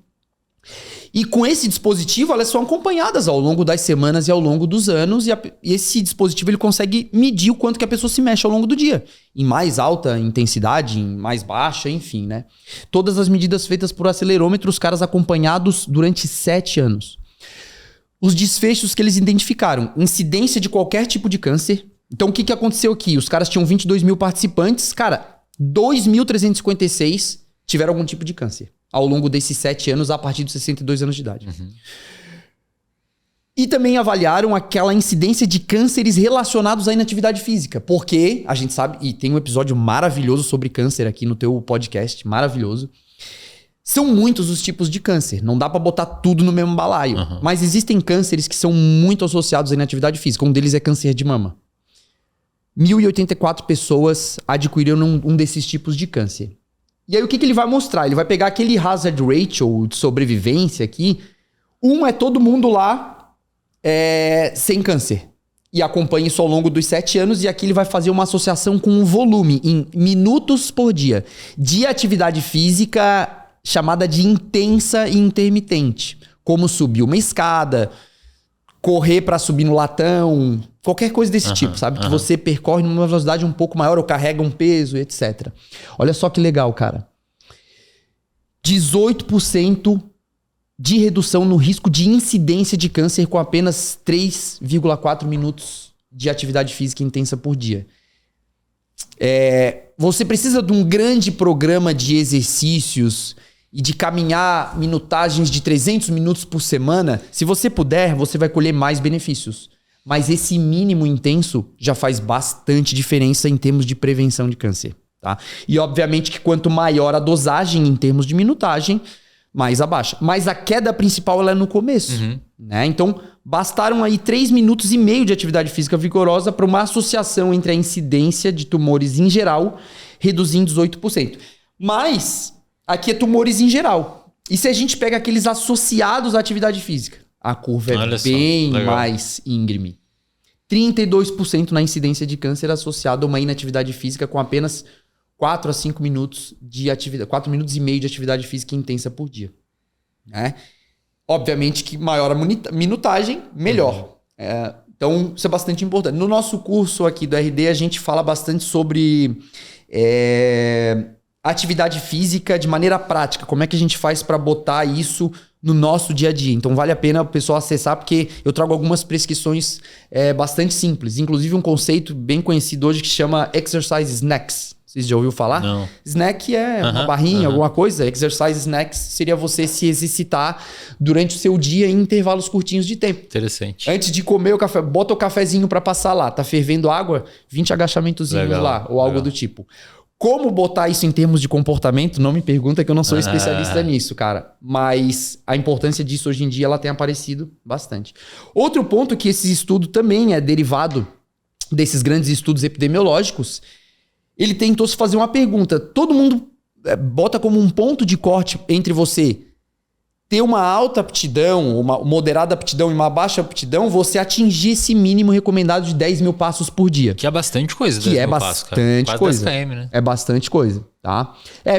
E com esse dispositivo, elas são acompanhadas ao longo das semanas e ao longo dos anos. E esse dispositivo ele consegue medir o quanto que a pessoa se mexe ao longo do dia. Em mais alta intensidade, em mais baixa, enfim, né? Todas as medidas feitas por acelerômetro, os caras acompanhados durante 7 anos. Os desfechos que eles identificaram. Incidência de qualquer tipo de câncer. Então, o que aconteceu aqui? Os caras tinham 22 mil participantes. Cara, 2.356 tiveram algum tipo de câncer ao longo desses 7 anos, a partir dos 62 anos de idade. E também avaliaram aquela incidência de cânceres relacionados à inatividade física. Porque a gente sabe, e tem um episódio maravilhoso sobre câncer aqui no teu podcast, maravilhoso. São muitos os tipos de câncer. Não dá pra botar tudo no mesmo balaio. Mas existem cânceres que são muito associados à inatividade física. Um deles é câncer de mama. 1.084 pessoas adquiriram um desses tipos de câncer. E aí o que ele vai mostrar? Ele vai pegar aquele hazard ratio de sobrevivência aqui. É todo mundo lá sem câncer. E acompanha isso ao longo dos 7 anos. E aqui ele vai fazer uma associação com o volume em minutos por dia de atividade física chamada de intensa e intermitente. Como subir uma escada, correr para subir no latão, qualquer coisa desse tipo, sabe? Que você percorre numa velocidade um pouco maior ou carrega um peso, etc. Olha só que legal, cara. 18% de redução no risco de incidência de câncer com apenas 3,4 minutos de atividade física intensa por dia. Você precisa de um grande programa de exercícios e de caminhar minutagens de 300 minutos por semana. Se você puder, você vai colher mais benefícios. Mas esse mínimo intenso já faz bastante diferença em termos de prevenção de câncer. Tá? E obviamente que quanto maior a dosagem em termos de minutagem, mais abaixa. Mas a queda principal ela é no começo. Né? Então, bastaram aí 3,5 minutos de atividade física vigorosa para uma associação entre a incidência de tumores em geral, reduzindo 18%. Mas, aqui é tumores em geral. E se a gente pega aqueles associados à atividade física? A curva é bem mais íngreme. 32% na incidência de câncer associado a uma inatividade física com apenas 4 a 5 minutos de atividade, 4,5 minutos de atividade física intensa por dia. Né? Obviamente que maior a minutagem, melhor. Então, isso é bastante importante. No nosso curso aqui do RD, a gente fala bastante sobre atividade física de maneira prática. Como é que a gente faz para botar isso no nosso dia a dia. Então, vale a pena o pessoal acessar, porque eu trago algumas prescrições bastante simples. Inclusive, um conceito bem conhecido hoje que se chama Exercise Snacks. Vocês já ouviram falar? Não. Snack é uma barrinha, alguma coisa. Exercise Snacks seria você se exercitar durante o seu dia em intervalos curtinhos de tempo. Interessante. Antes de comer o café, bota o cafezinho para passar lá. Tá fervendo água? 20 agachamentozinhos lá, ou algo do tipo. Como botar isso em termos de comportamento? Não me pergunta, que eu não sou especialista nisso, cara. Mas a importância disso hoje em dia ela tem aparecido bastante. Outro ponto que esse estudo também é derivado desses grandes estudos epidemiológicos, ele tentou se fazer uma pergunta. Todo mundo bota como um ponto de corte entre você ter uma alta aptidão, uma moderada aptidão e uma baixa aptidão, você atingir esse mínimo recomendado de 10 mil passos por dia. Que é bastante coisa. Que é bastante coisa. 10 km, né? É bastante coisa, tá?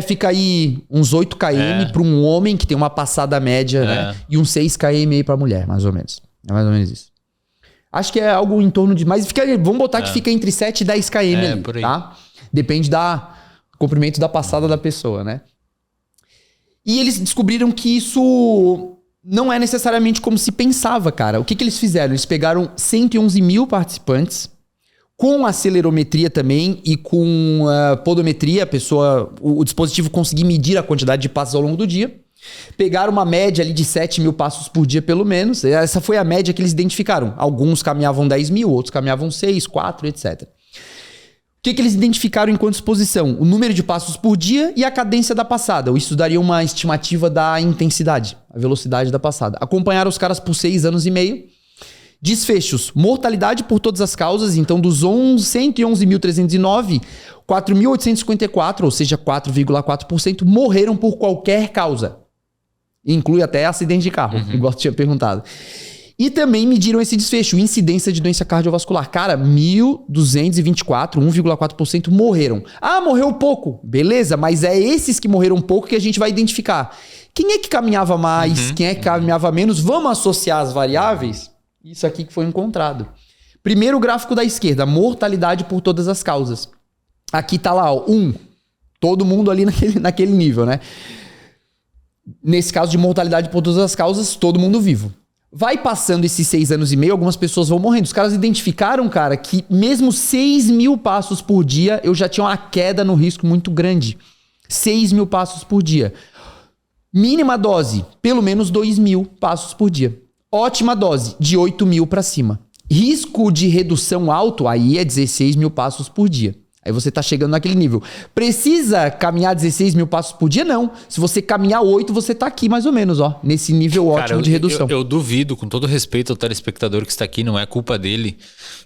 Fica aí uns 8 km para um homem que tem uma passada média, né? E uns 6 km aí pra mulher, mais ou menos. É mais ou menos isso. Acho que é algo em torno de... Mas vamos botar que fica entre 7 e 10 km ali, por aí. Tá? Depende do comprimento da passada da pessoa, né? E eles descobriram que isso não é necessariamente como se pensava, cara. O que eles fizeram? Eles pegaram 111 mil participantes, com acelerometria também e com podometria, o dispositivo conseguir medir a quantidade de passos ao longo do dia. Pegaram uma média ali de 7 mil passos por dia, pelo menos. Essa foi a média que eles identificaram. Alguns caminhavam 10 mil, outros caminhavam 6, 4, etc. O que eles identificaram enquanto exposição? O número de passos por dia e a cadência da passada. Isso daria uma estimativa da intensidade, a velocidade da passada. Acompanharam os caras por 6 anos e meio. Desfechos. Mortalidade por todas as causas. Então, dos 111.309, 4.854, ou seja, 4,4%, morreram por qualquer causa. Inclui até acidente de carro, igual tu tinha perguntado. E também mediram esse desfecho, incidência de doença cardiovascular. Cara, 1.224, 1,4% morreram. Ah, morreu pouco. Beleza, mas é esses que morreram pouco que a gente vai identificar. Quem é que caminhava mais, quem é que caminhava menos? Vamos associar as variáveis? Isso aqui que foi encontrado. Primeiro gráfico da esquerda, mortalidade por todas as causas. Aqui tá lá, ó, 1. Todo mundo ali naquele nível, né? Nesse caso de mortalidade por todas as causas, todo mundo vivo. Vai passando esses 6 anos e meio, algumas pessoas vão morrendo. Os caras identificaram, cara, que mesmo 6 mil passos por dia, eu já tinha uma queda no risco muito grande. 6 mil passos por dia. Mínima dose, pelo menos 2 mil passos por dia. Ótima dose, de 8 mil para cima. Risco de redução alto, aí é 16 mil passos por dia. Aí você tá chegando naquele nível. Precisa caminhar 16 mil passos por dia? Não. Se você caminhar 8, você tá aqui mais ou menos, ó. Nesse nível ótimo de redução. Eu duvido, com todo respeito ao telespectador que está aqui, não é culpa dele,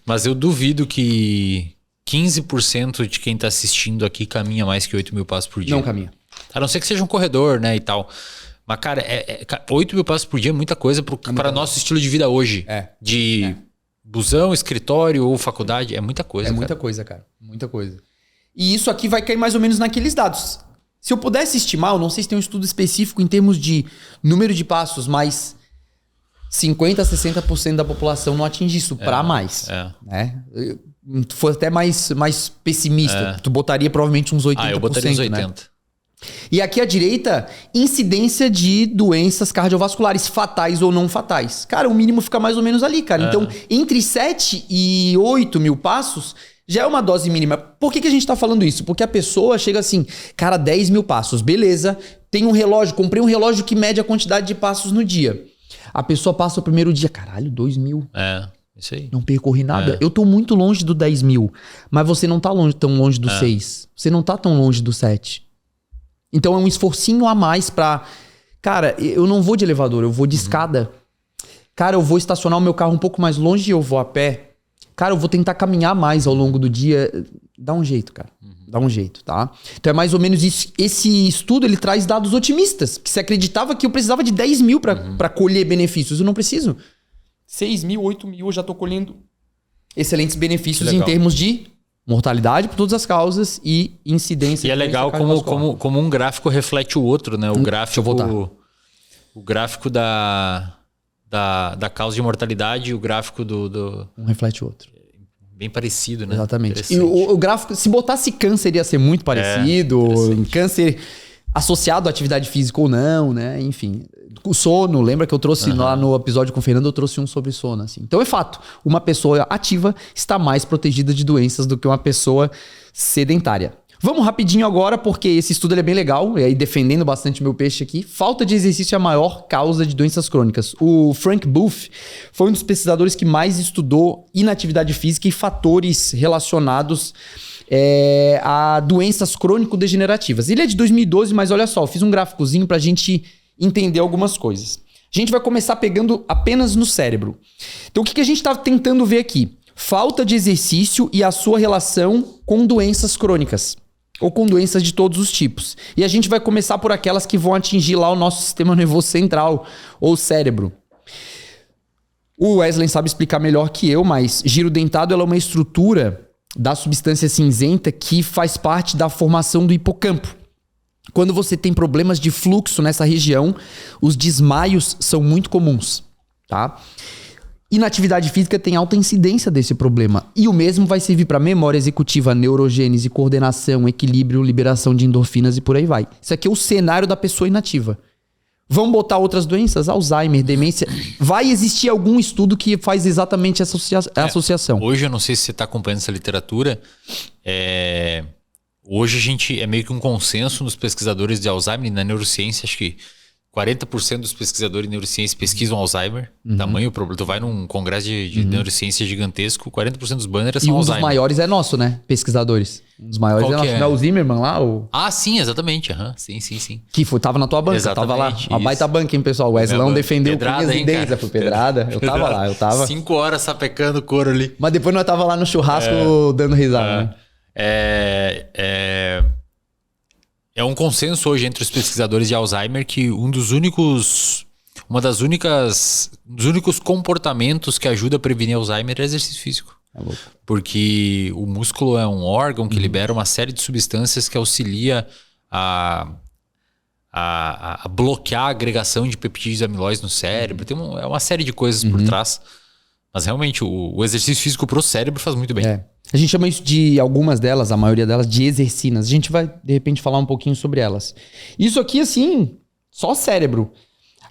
mas eu duvido que 15% de quem tá assistindo aqui caminha mais que 8 mil passos por dia. Não caminha. A não ser que seja um corredor, né, e tal. Mas, cara, 8 mil passos por dia é muita coisa para nosso estilo de vida hoje. Busão, escritório ou faculdade, é muita coisa. Muita coisa, cara. Muita coisa. E isso aqui vai cair mais ou menos naqueles dados. Se eu pudesse estimar, eu não sei se tem um estudo específico em termos de número de passos, mas 50% a 60% da população não atinge isso para mais. Né? Tu for até mais pessimista. Tu botaria provavelmente uns 80%. Eu botaria uns 80%. Né? E aqui à direita, incidência de doenças cardiovasculares fatais ou não fatais. Cara, o mínimo fica mais ou menos ali, cara. Então, entre 7 e 8 mil passos, Já é uma dose mínima. Por que a gente tá falando isso? Porque a pessoa chega assim, cara, 10 mil passos, beleza. Tem um relógio, comprei um relógio que mede a quantidade de passos no dia. A pessoa passa o primeiro dia, caralho, 2 mil. Isso aí. Não percorri nada. Eu tô muito longe do 10 mil. Mas você não tá tão longe do 6. Você não tá tão longe do 7. Então é um esforcinho a mais pra... Cara, eu não vou de elevador, eu vou de escada. Cara, eu vou estacionar o meu carro um pouco mais longe e eu vou a pé. Cara, eu vou tentar caminhar mais ao longo do dia. Dá um jeito, cara. Dá um jeito, tá? Então é mais ou menos isso. Esse estudo, ele traz dados otimistas. Que você acreditava que eu precisava de 10 mil pra colher benefícios. Eu não preciso. 6 mil, 8 mil, eu já tô colhendo excelentes benefícios em termos de mortalidade por todas as causas e incidência. E é legal como um gráfico reflete o outro, né? O gráfico da causa de mortalidade e o gráfico do... Um reflete o outro. Bem parecido, né? Exatamente. E o gráfico, se botasse câncer, ia ser muito parecido. Câncer associado à atividade física ou não, né? Enfim. O sono, lembra que eu trouxe lá no episódio com o Fernando, eu trouxe um sobre sono, assim. Então é fato, uma pessoa ativa está mais protegida de doenças do que uma pessoa sedentária. Vamos rapidinho agora, porque esse estudo ele é bem legal, e aí defendendo bastante o meu peixe aqui. Falta de exercício é a maior causa de doenças crônicas. O Frank Booth foi um dos pesquisadores que mais estudou inatividade física e fatores relacionados a doenças crônico-degenerativas. Ele é de 2012, mas olha só, eu fiz um gráficozinho pra gente entender algumas coisas. A gente vai começar pegando apenas no cérebro. Então o que a gente está tentando ver aqui? Falta de exercício e a sua relação com doenças crônicas. Ou com doenças de todos os tipos. E a gente vai começar por aquelas que vão atingir lá o nosso sistema nervoso central, ou cérebro. O Wesley sabe explicar melhor que eu, mas giro dentado ela é uma estrutura da substância cinzenta que faz parte da formação do hipocampo. Quando você tem problemas de fluxo nessa região, os desmaios são muito comuns, tá? Inatividade física tem alta incidência desse problema. E o mesmo vai servir para memória executiva, neurogênese, coordenação, equilíbrio, liberação de endorfinas e por aí vai. Isso aqui é o cenário da pessoa inativa. Vamos botar outras doenças? Alzheimer, demência. Vai existir algum estudo que faz exatamente essa associação. Hoje, eu não sei se você está acompanhando essa literatura. Hoje a gente é meio que um consenso nos pesquisadores de Alzheimer e na neurociência, acho que 40% dos pesquisadores de neurociência pesquisam Alzheimer. Tamanho problema. Tu vai num congresso de neurociência gigantesco, 40% dos banners são Alzheimer. E um dos maiores é nosso, né? Pesquisadores. Um dos maiores é nosso. Não é o Zimmermann lá? Ah, sim, exatamente. Sim. Que tava na tua banca. Exatamente, tava lá. Uma baita banca, hein, pessoal? O Weslão defendeu com unhas e dentes. Foi pedrada. Eu tava lá, eu tava. 5 horas sapecando o couro ali. Mas depois nós tava lá no churrasco dando risada, né? É um consenso hoje entre os pesquisadores de Alzheimer que um dos únicos comportamentos que ajuda a prevenir Alzheimer é exercício físico. Porque o músculo é um órgão que libera uma série de substâncias que auxilia a bloquear a agregação de peptídeos amiloides no cérebro. Tem uma série de coisas por trás. Mas realmente o exercício físico pro cérebro faz muito bem. A gente chama isso de algumas delas, a maioria delas, de exercinas. A gente vai, de repente, falar um pouquinho sobre elas. Isso aqui, assim, só cérebro.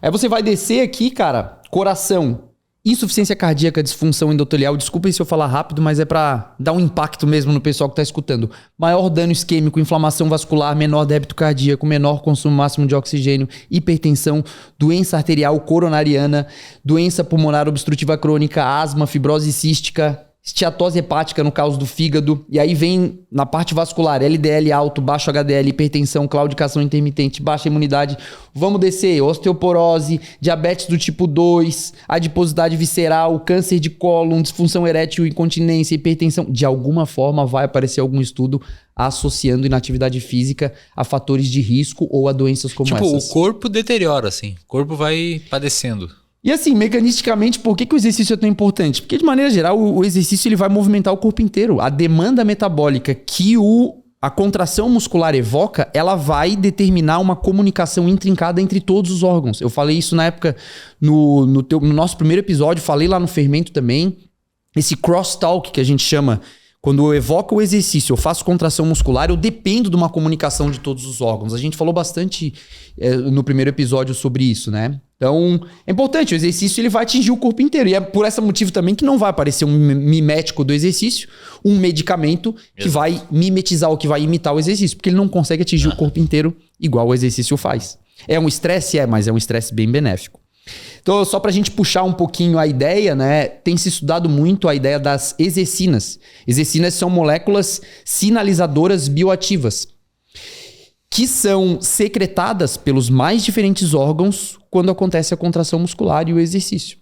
Aí você vai descer aqui, cara, coração, insuficiência cardíaca, disfunção endotelial. Desculpem se eu falar rápido, mas é pra dar um impacto mesmo no pessoal que tá escutando. Maior dano isquêmico, inflamação vascular, menor débito cardíaco, menor consumo máximo de oxigênio, hipertensão, doença arterial coronariana, doença pulmonar obstrutiva crônica, asma, fibrose cística, esteatose hepática no caso do fígado, e aí vem na parte vascular, LDL alto, baixo HDL, hipertensão, claudicação intermitente, baixa imunidade. Vamos descer, osteoporose, diabetes do tipo 2, adiposidade visceral, câncer de cólon, disfunção erétil, incontinência, hipertensão. De alguma forma vai aparecer algum estudo associando inatividade física a fatores de risco ou a doenças como essas. O corpo deteriora, assim. O corpo vai padecendo. E assim, mecanisticamente, por que o exercício é tão importante? Porque, de maneira geral, o exercício ele vai movimentar o corpo inteiro. A demanda metabólica que a contração muscular evoca, ela vai determinar uma comunicação intrincada entre todos os órgãos. Eu falei isso na época, no nosso primeiro episódio, falei lá no Fermento também. Esse crosstalk que a gente chama, Quando eu evoco o exercício, eu faço contração muscular, eu dependo de uma comunicação de todos os órgãos. A gente falou bastante no primeiro episódio sobre isso, né? Então, é importante, o exercício ele vai atingir o corpo inteiro. E é por esse motivo também que não vai aparecer um mimético do exercício, um medicamento que vai mimetizar ou que vai imitar o exercício, porque ele não consegue atingir o corpo inteiro igual o exercício faz. É um estresse? Mas é um estresse bem benéfico. Então, só pra gente puxar um pouquinho a ideia, né? Tem se estudado muito a ideia das exercinas. Exercinas são moléculas sinalizadoras bioativas, que são secretadas pelos mais diferentes órgãos quando acontece a contração muscular e o exercício.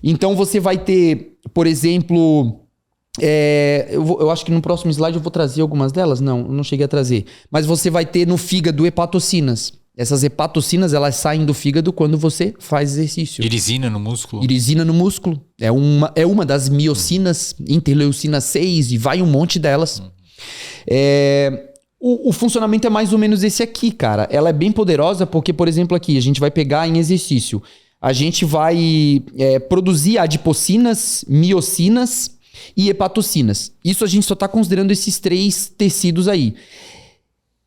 Então, você vai ter, por exemplo... eu acho que no próximo slide eu vou trazer algumas delas. Não cheguei a trazer. Mas você vai ter no fígado hepatocinas. Essas hepatocinas, elas saem do fígado quando você faz exercício. Irisina no músculo? Irisina no músculo. É uma das miocinas, interleucina 6, e vai um monte delas. O funcionamento é mais ou menos esse aqui, cara. Ela é bem poderosa porque, por exemplo, aqui, a gente vai pegar em exercício. A gente vai produzir adipocinas, miocinas e hepatocinas. Isso a gente só está considerando esses 3 tecidos aí.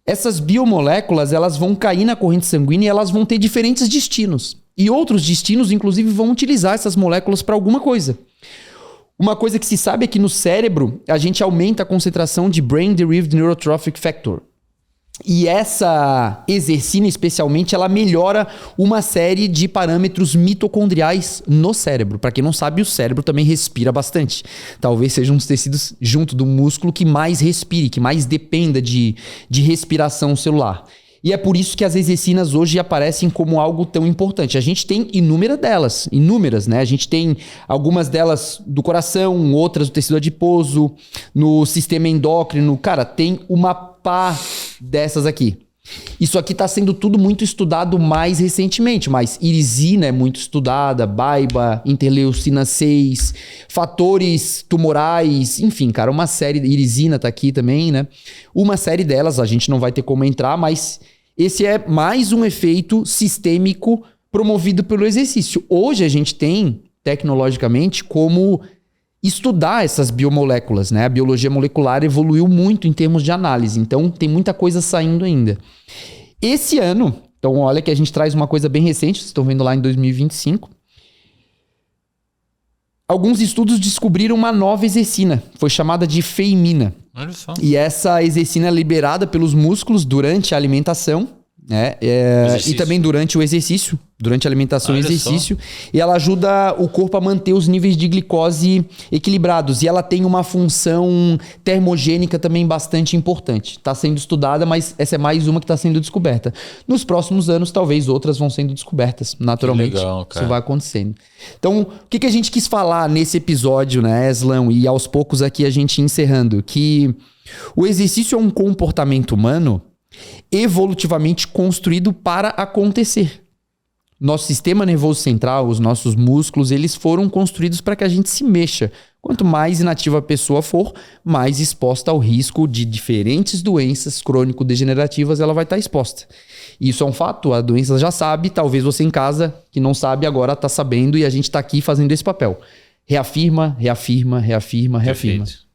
Essas biomoléculas, elas vão cair na corrente sanguínea e elas vão ter diferentes destinos. E outros destinos, inclusive, vão utilizar essas moléculas para alguma coisa. Uma coisa que se sabe é que no cérebro, a gente aumenta a concentração de Brain Derived Neurotrophic Factor. E essa exercina, especialmente, ela melhora uma série de parâmetros mitocondriais no cérebro. Para quem não sabe, o cérebro também respira bastante. Talvez seja um dos tecidos junto do músculo que mais respire, que mais dependa de respiração celular. E é por isso que as exercinas hoje aparecem como algo tão importante. A gente tem inúmeras, né? A gente tem algumas delas do coração, outras do tecido adiposo, no sistema endócrino. Cara, tem uma pá dessas aqui. Isso aqui está sendo tudo muito estudado mais recentemente, mas irisina é muito estudada, baiba, interleucina 6, fatores tumorais, enfim, cara, uma série, irisina tá aqui também, né? Uma série delas, a gente não vai ter como entrar, mas esse é mais um efeito sistêmico promovido pelo exercício. Hoje a gente tem, tecnologicamente, como estudar essas biomoléculas, né? A biologia molecular evoluiu muito em termos de análise, então tem muita coisa saindo ainda. Esse ano, então olha que a gente traz uma coisa bem recente, vocês estão vendo lá em 2025, alguns estudos descobriram uma nova exercina, foi chamada de feimina. Olha só. E essa exercina é liberada pelos músculos durante a alimentação, né? E também durante o exercício, durante a alimentação e exercício. E ela ajuda o corpo a manter os níveis de glicose equilibrados. E ela tem uma função termogênica também bastante importante. Está sendo estudada, mas essa é mais uma que está sendo descoberta. Nos próximos anos, talvez outras vão sendo descobertas, naturalmente. Que legal, cara. Isso vai acontecendo. Então, o que a gente quis falar nesse episódio, né, Eslão? E aos poucos aqui a gente encerrando, que o exercício é um comportamento humano evolutivamente construído para acontecer. Nosso sistema nervoso central, os nossos músculos, eles foram construídos para que a gente se mexa. Quanto mais inativa a pessoa for, mais exposta ao risco de diferentes doenças crônico-degenerativas ela vai estar exposta. Isso é um fato, a doença já sabe, talvez você em casa, que não sabe, agora está sabendo e a gente está aqui fazendo esse papel. Reafirma, reafirma, reafirma, reafirma. Perfeito.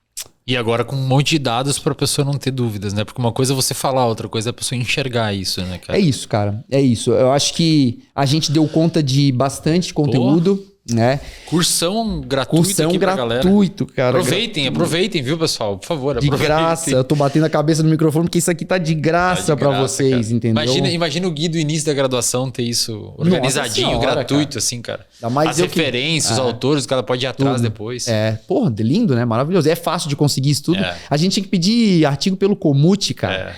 E agora com um monte de dados para a pessoa não ter dúvidas, né? Porque uma coisa é você falar, outra coisa é a pessoa enxergar isso, né, cara? É isso, cara. É isso. Eu acho que a gente deu conta de bastante conteúdo, né? Cursão gratuito aqui pra galera. Gratuito, cara. Aproveitem, viu, pessoal? Por favor, aproveitem. De graça. Eu tô batendo a cabeça no microfone porque isso aqui tá de graça para vocês, cara. Entendeu? Imagina o Gui do início da graduação ter isso organizadinho, gratuito, cara. Assim, cara. As referências, os autores, o cara pode ir atrás depois. Porra, lindo, né? Maravilhoso. É fácil de conseguir isso tudo. A gente tinha que pedir artigo pelo Comute, cara.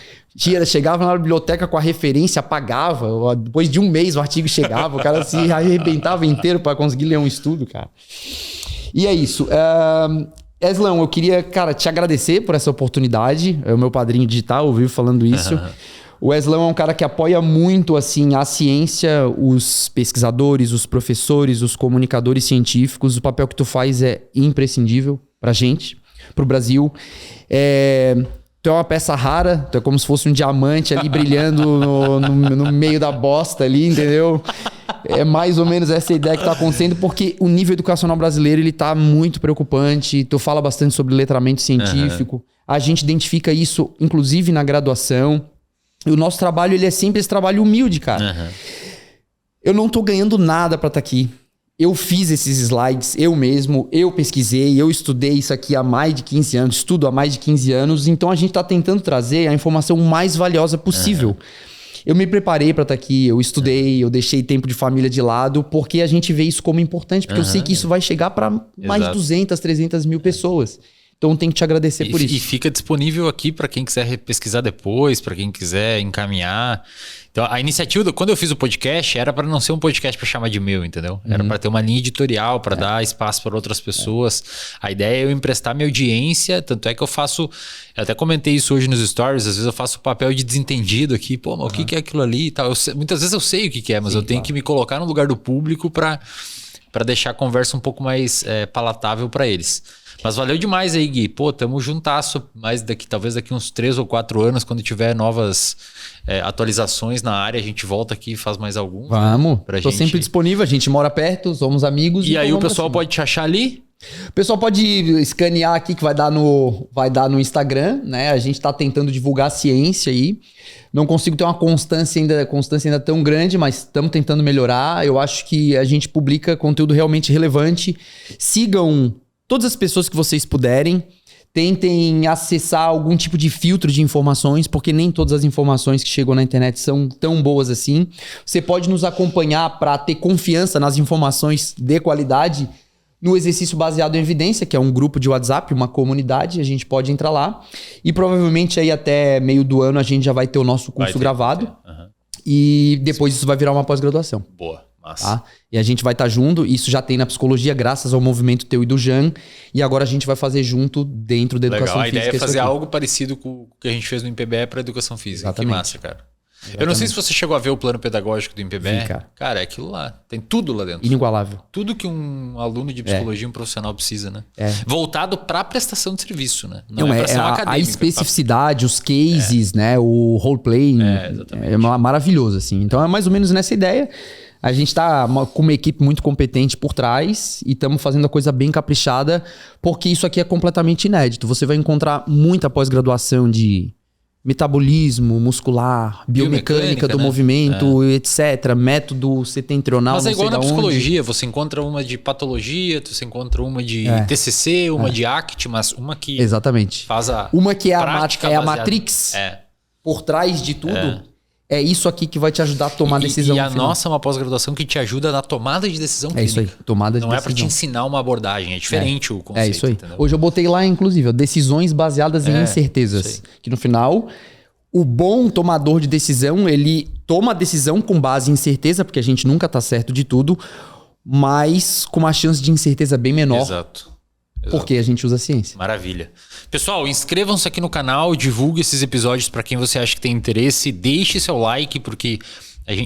Chegava na biblioteca com a referência, apagava. Depois de um mês o artigo chegava, o cara se arrebentava inteiro para conseguir ler um estudo, cara. E é isso. Eslão, eu queria, cara, te agradecer por essa oportunidade. É o meu padrinho digital, ouviu falando isso. O Eslão é um cara que apoia muito assim, a ciência, os pesquisadores, os professores, os comunicadores científicos. O papel que tu faz é imprescindível pra gente, pro Brasil. Tu é uma peça rara, tu é como se fosse um diamante ali brilhando no meio da bosta ali, entendeu? É mais ou menos essa ideia que está acontecendo, porque o nível educacional brasileiro ele tá muito preocupante. Tu fala bastante sobre letramento científico. A gente identifica isso, inclusive, na graduação. E o nosso trabalho, ele é sempre esse trabalho humilde, cara. Eu não tô ganhando nada para estar aqui. Eu fiz esses slides, eu mesmo, eu pesquisei, eu estudei isso aqui há mais de 15 anos, estudo há mais de 15 anos, então a gente está tentando trazer a informação mais valiosa possível. Eu me preparei para estar aqui, eu estudei, eu deixei tempo de família de lado, porque a gente vê isso como importante, porque eu sei que isso vai chegar para mais de 200, 300 mil pessoas. Então tem que te agradecer por isso. E fica disponível aqui para quem quiser pesquisar depois, para quem quiser encaminhar. Então a iniciativa, quando eu fiz o podcast, era para não ser um podcast para chamar de meu, entendeu? Era para ter uma linha editorial, para dar espaço para outras pessoas. A ideia é eu emprestar minha audiência, tanto é que eu faço, eu até comentei isso hoje nos stories, às vezes eu faço o papel de desentendido aqui, pô, mas o que é aquilo ali e tal. Muitas vezes eu sei o que é, mas eu tenho que me colocar no lugar do público para deixar a conversa um pouco mais palatável para eles. Mas valeu demais aí, Gui. Pô, tamo juntasso. Mas talvez daqui uns 3 ou 4 anos, quando tiver novas atualizações na área, a gente volta aqui e faz mais algum. Vamos. Tô sempre disponível. A gente mora perto, somos amigos. E aí o pessoal pode te achar ali? O pessoal pode escanear aqui que vai dar no Instagram, né? A gente tá tentando divulgar a ciência aí. Não consigo ter uma constância ainda tão grande, mas estamos tentando melhorar. Eu acho que a gente publica conteúdo realmente relevante. Sigam todas as pessoas que vocês puderem. Tentem acessar algum tipo de filtro de informações, porque nem todas as informações que chegam na internet são tão boas assim. Você pode nos acompanhar para ter confiança nas informações de qualidade no Exercício Baseado em Evidência, que é um grupo de WhatsApp, uma comunidade. A gente pode entrar lá. E provavelmente aí até meio do ano a gente já vai ter o nosso curso gravado. E depois isso vai virar uma pós-graduação. Boa. Massa. Tá? E a gente vai estar junto, isso já tem na psicologia, graças ao movimento teu e do Jean, e agora a gente vai fazer junto dentro da educação física. A ideia é fazer algo parecido com o que a gente fez no INPBE para educação física. Exatamente. Que massa, cara. Exatamente. Eu não sei se você chegou a ver o plano pedagógico do INPBE. Sim, cara. Cara, é aquilo lá. Tem tudo lá dentro. Inigualável. Tudo que um aluno de psicologia, um profissional precisa, né? Voltado para a prestação de serviço, né? Não é prestação acadêmica. A especificidade, os cases, né? O roleplay. É maravilhoso, assim. Então é mais ou menos nessa ideia. A gente está com uma equipe muito competente por trás e estamos fazendo a coisa bem caprichada, porque isso aqui é completamente inédito. Você vai encontrar muita pós-graduação de metabolismo muscular, biomecânica do movimento, etc. Método setentrional. Mas é igual na psicologia, você encontra uma de patologia, você encontra uma de TCC, uma de ACT, mas uma que faz a uma que é a matrix por trás de tudo. É isso aqui que vai te ajudar a tomar decisão. E a nossa é uma pós-graduação que te ajuda na tomada de decisão clínica. É isso aí, tomada de decisão. Não é para te ensinar uma abordagem, é diferente o conceito. É isso aí. Entendeu? Hoje eu botei lá, inclusive, decisões baseadas em incertezas. Que no final, o bom tomador de decisão, ele toma a decisão com base em certeza, porque a gente nunca tá certo de tudo, mas com uma chance de incerteza bem menor. Exato. Porque a gente usa a ciência. Maravilha. Pessoal, inscrevam-se aqui no canal, divulgue esses episódios para quem você acha que tem interesse, deixe seu like, porque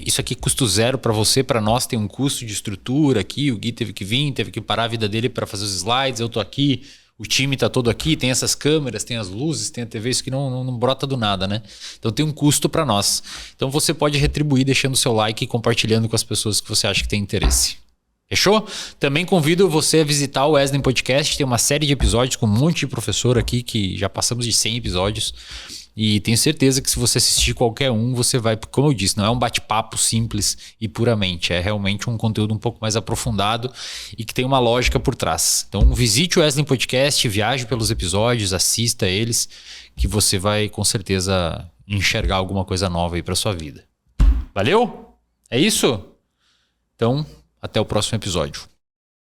isso aqui custa zero para você, para nós tem um custo de estrutura aqui, o Gui teve que vir, teve que parar a vida dele para fazer os slides, eu tô aqui, o time tá todo aqui, tem essas câmeras, tem as luzes, tem a TV, isso que não brota do nada, né? Então tem um custo para nós. Então você pode retribuir deixando seu like e compartilhando com as pessoas que você acha que tem interesse. Fechou? Também convido você a visitar o Wesley Podcast. Tem uma série de episódios com um monte de professor aqui, que já passamos de 100 episódios. E tenho certeza que se você assistir qualquer um, você vai... Como eu disse, não é um bate-papo simples e puramente. É realmente um conteúdo um pouco mais aprofundado e que tem uma lógica por trás. Então visite o Wesley Podcast, viaje pelos episódios, assista eles, que você vai com certeza enxergar alguma coisa nova aí para sua vida. Valeu? É isso? Então... até o próximo episódio.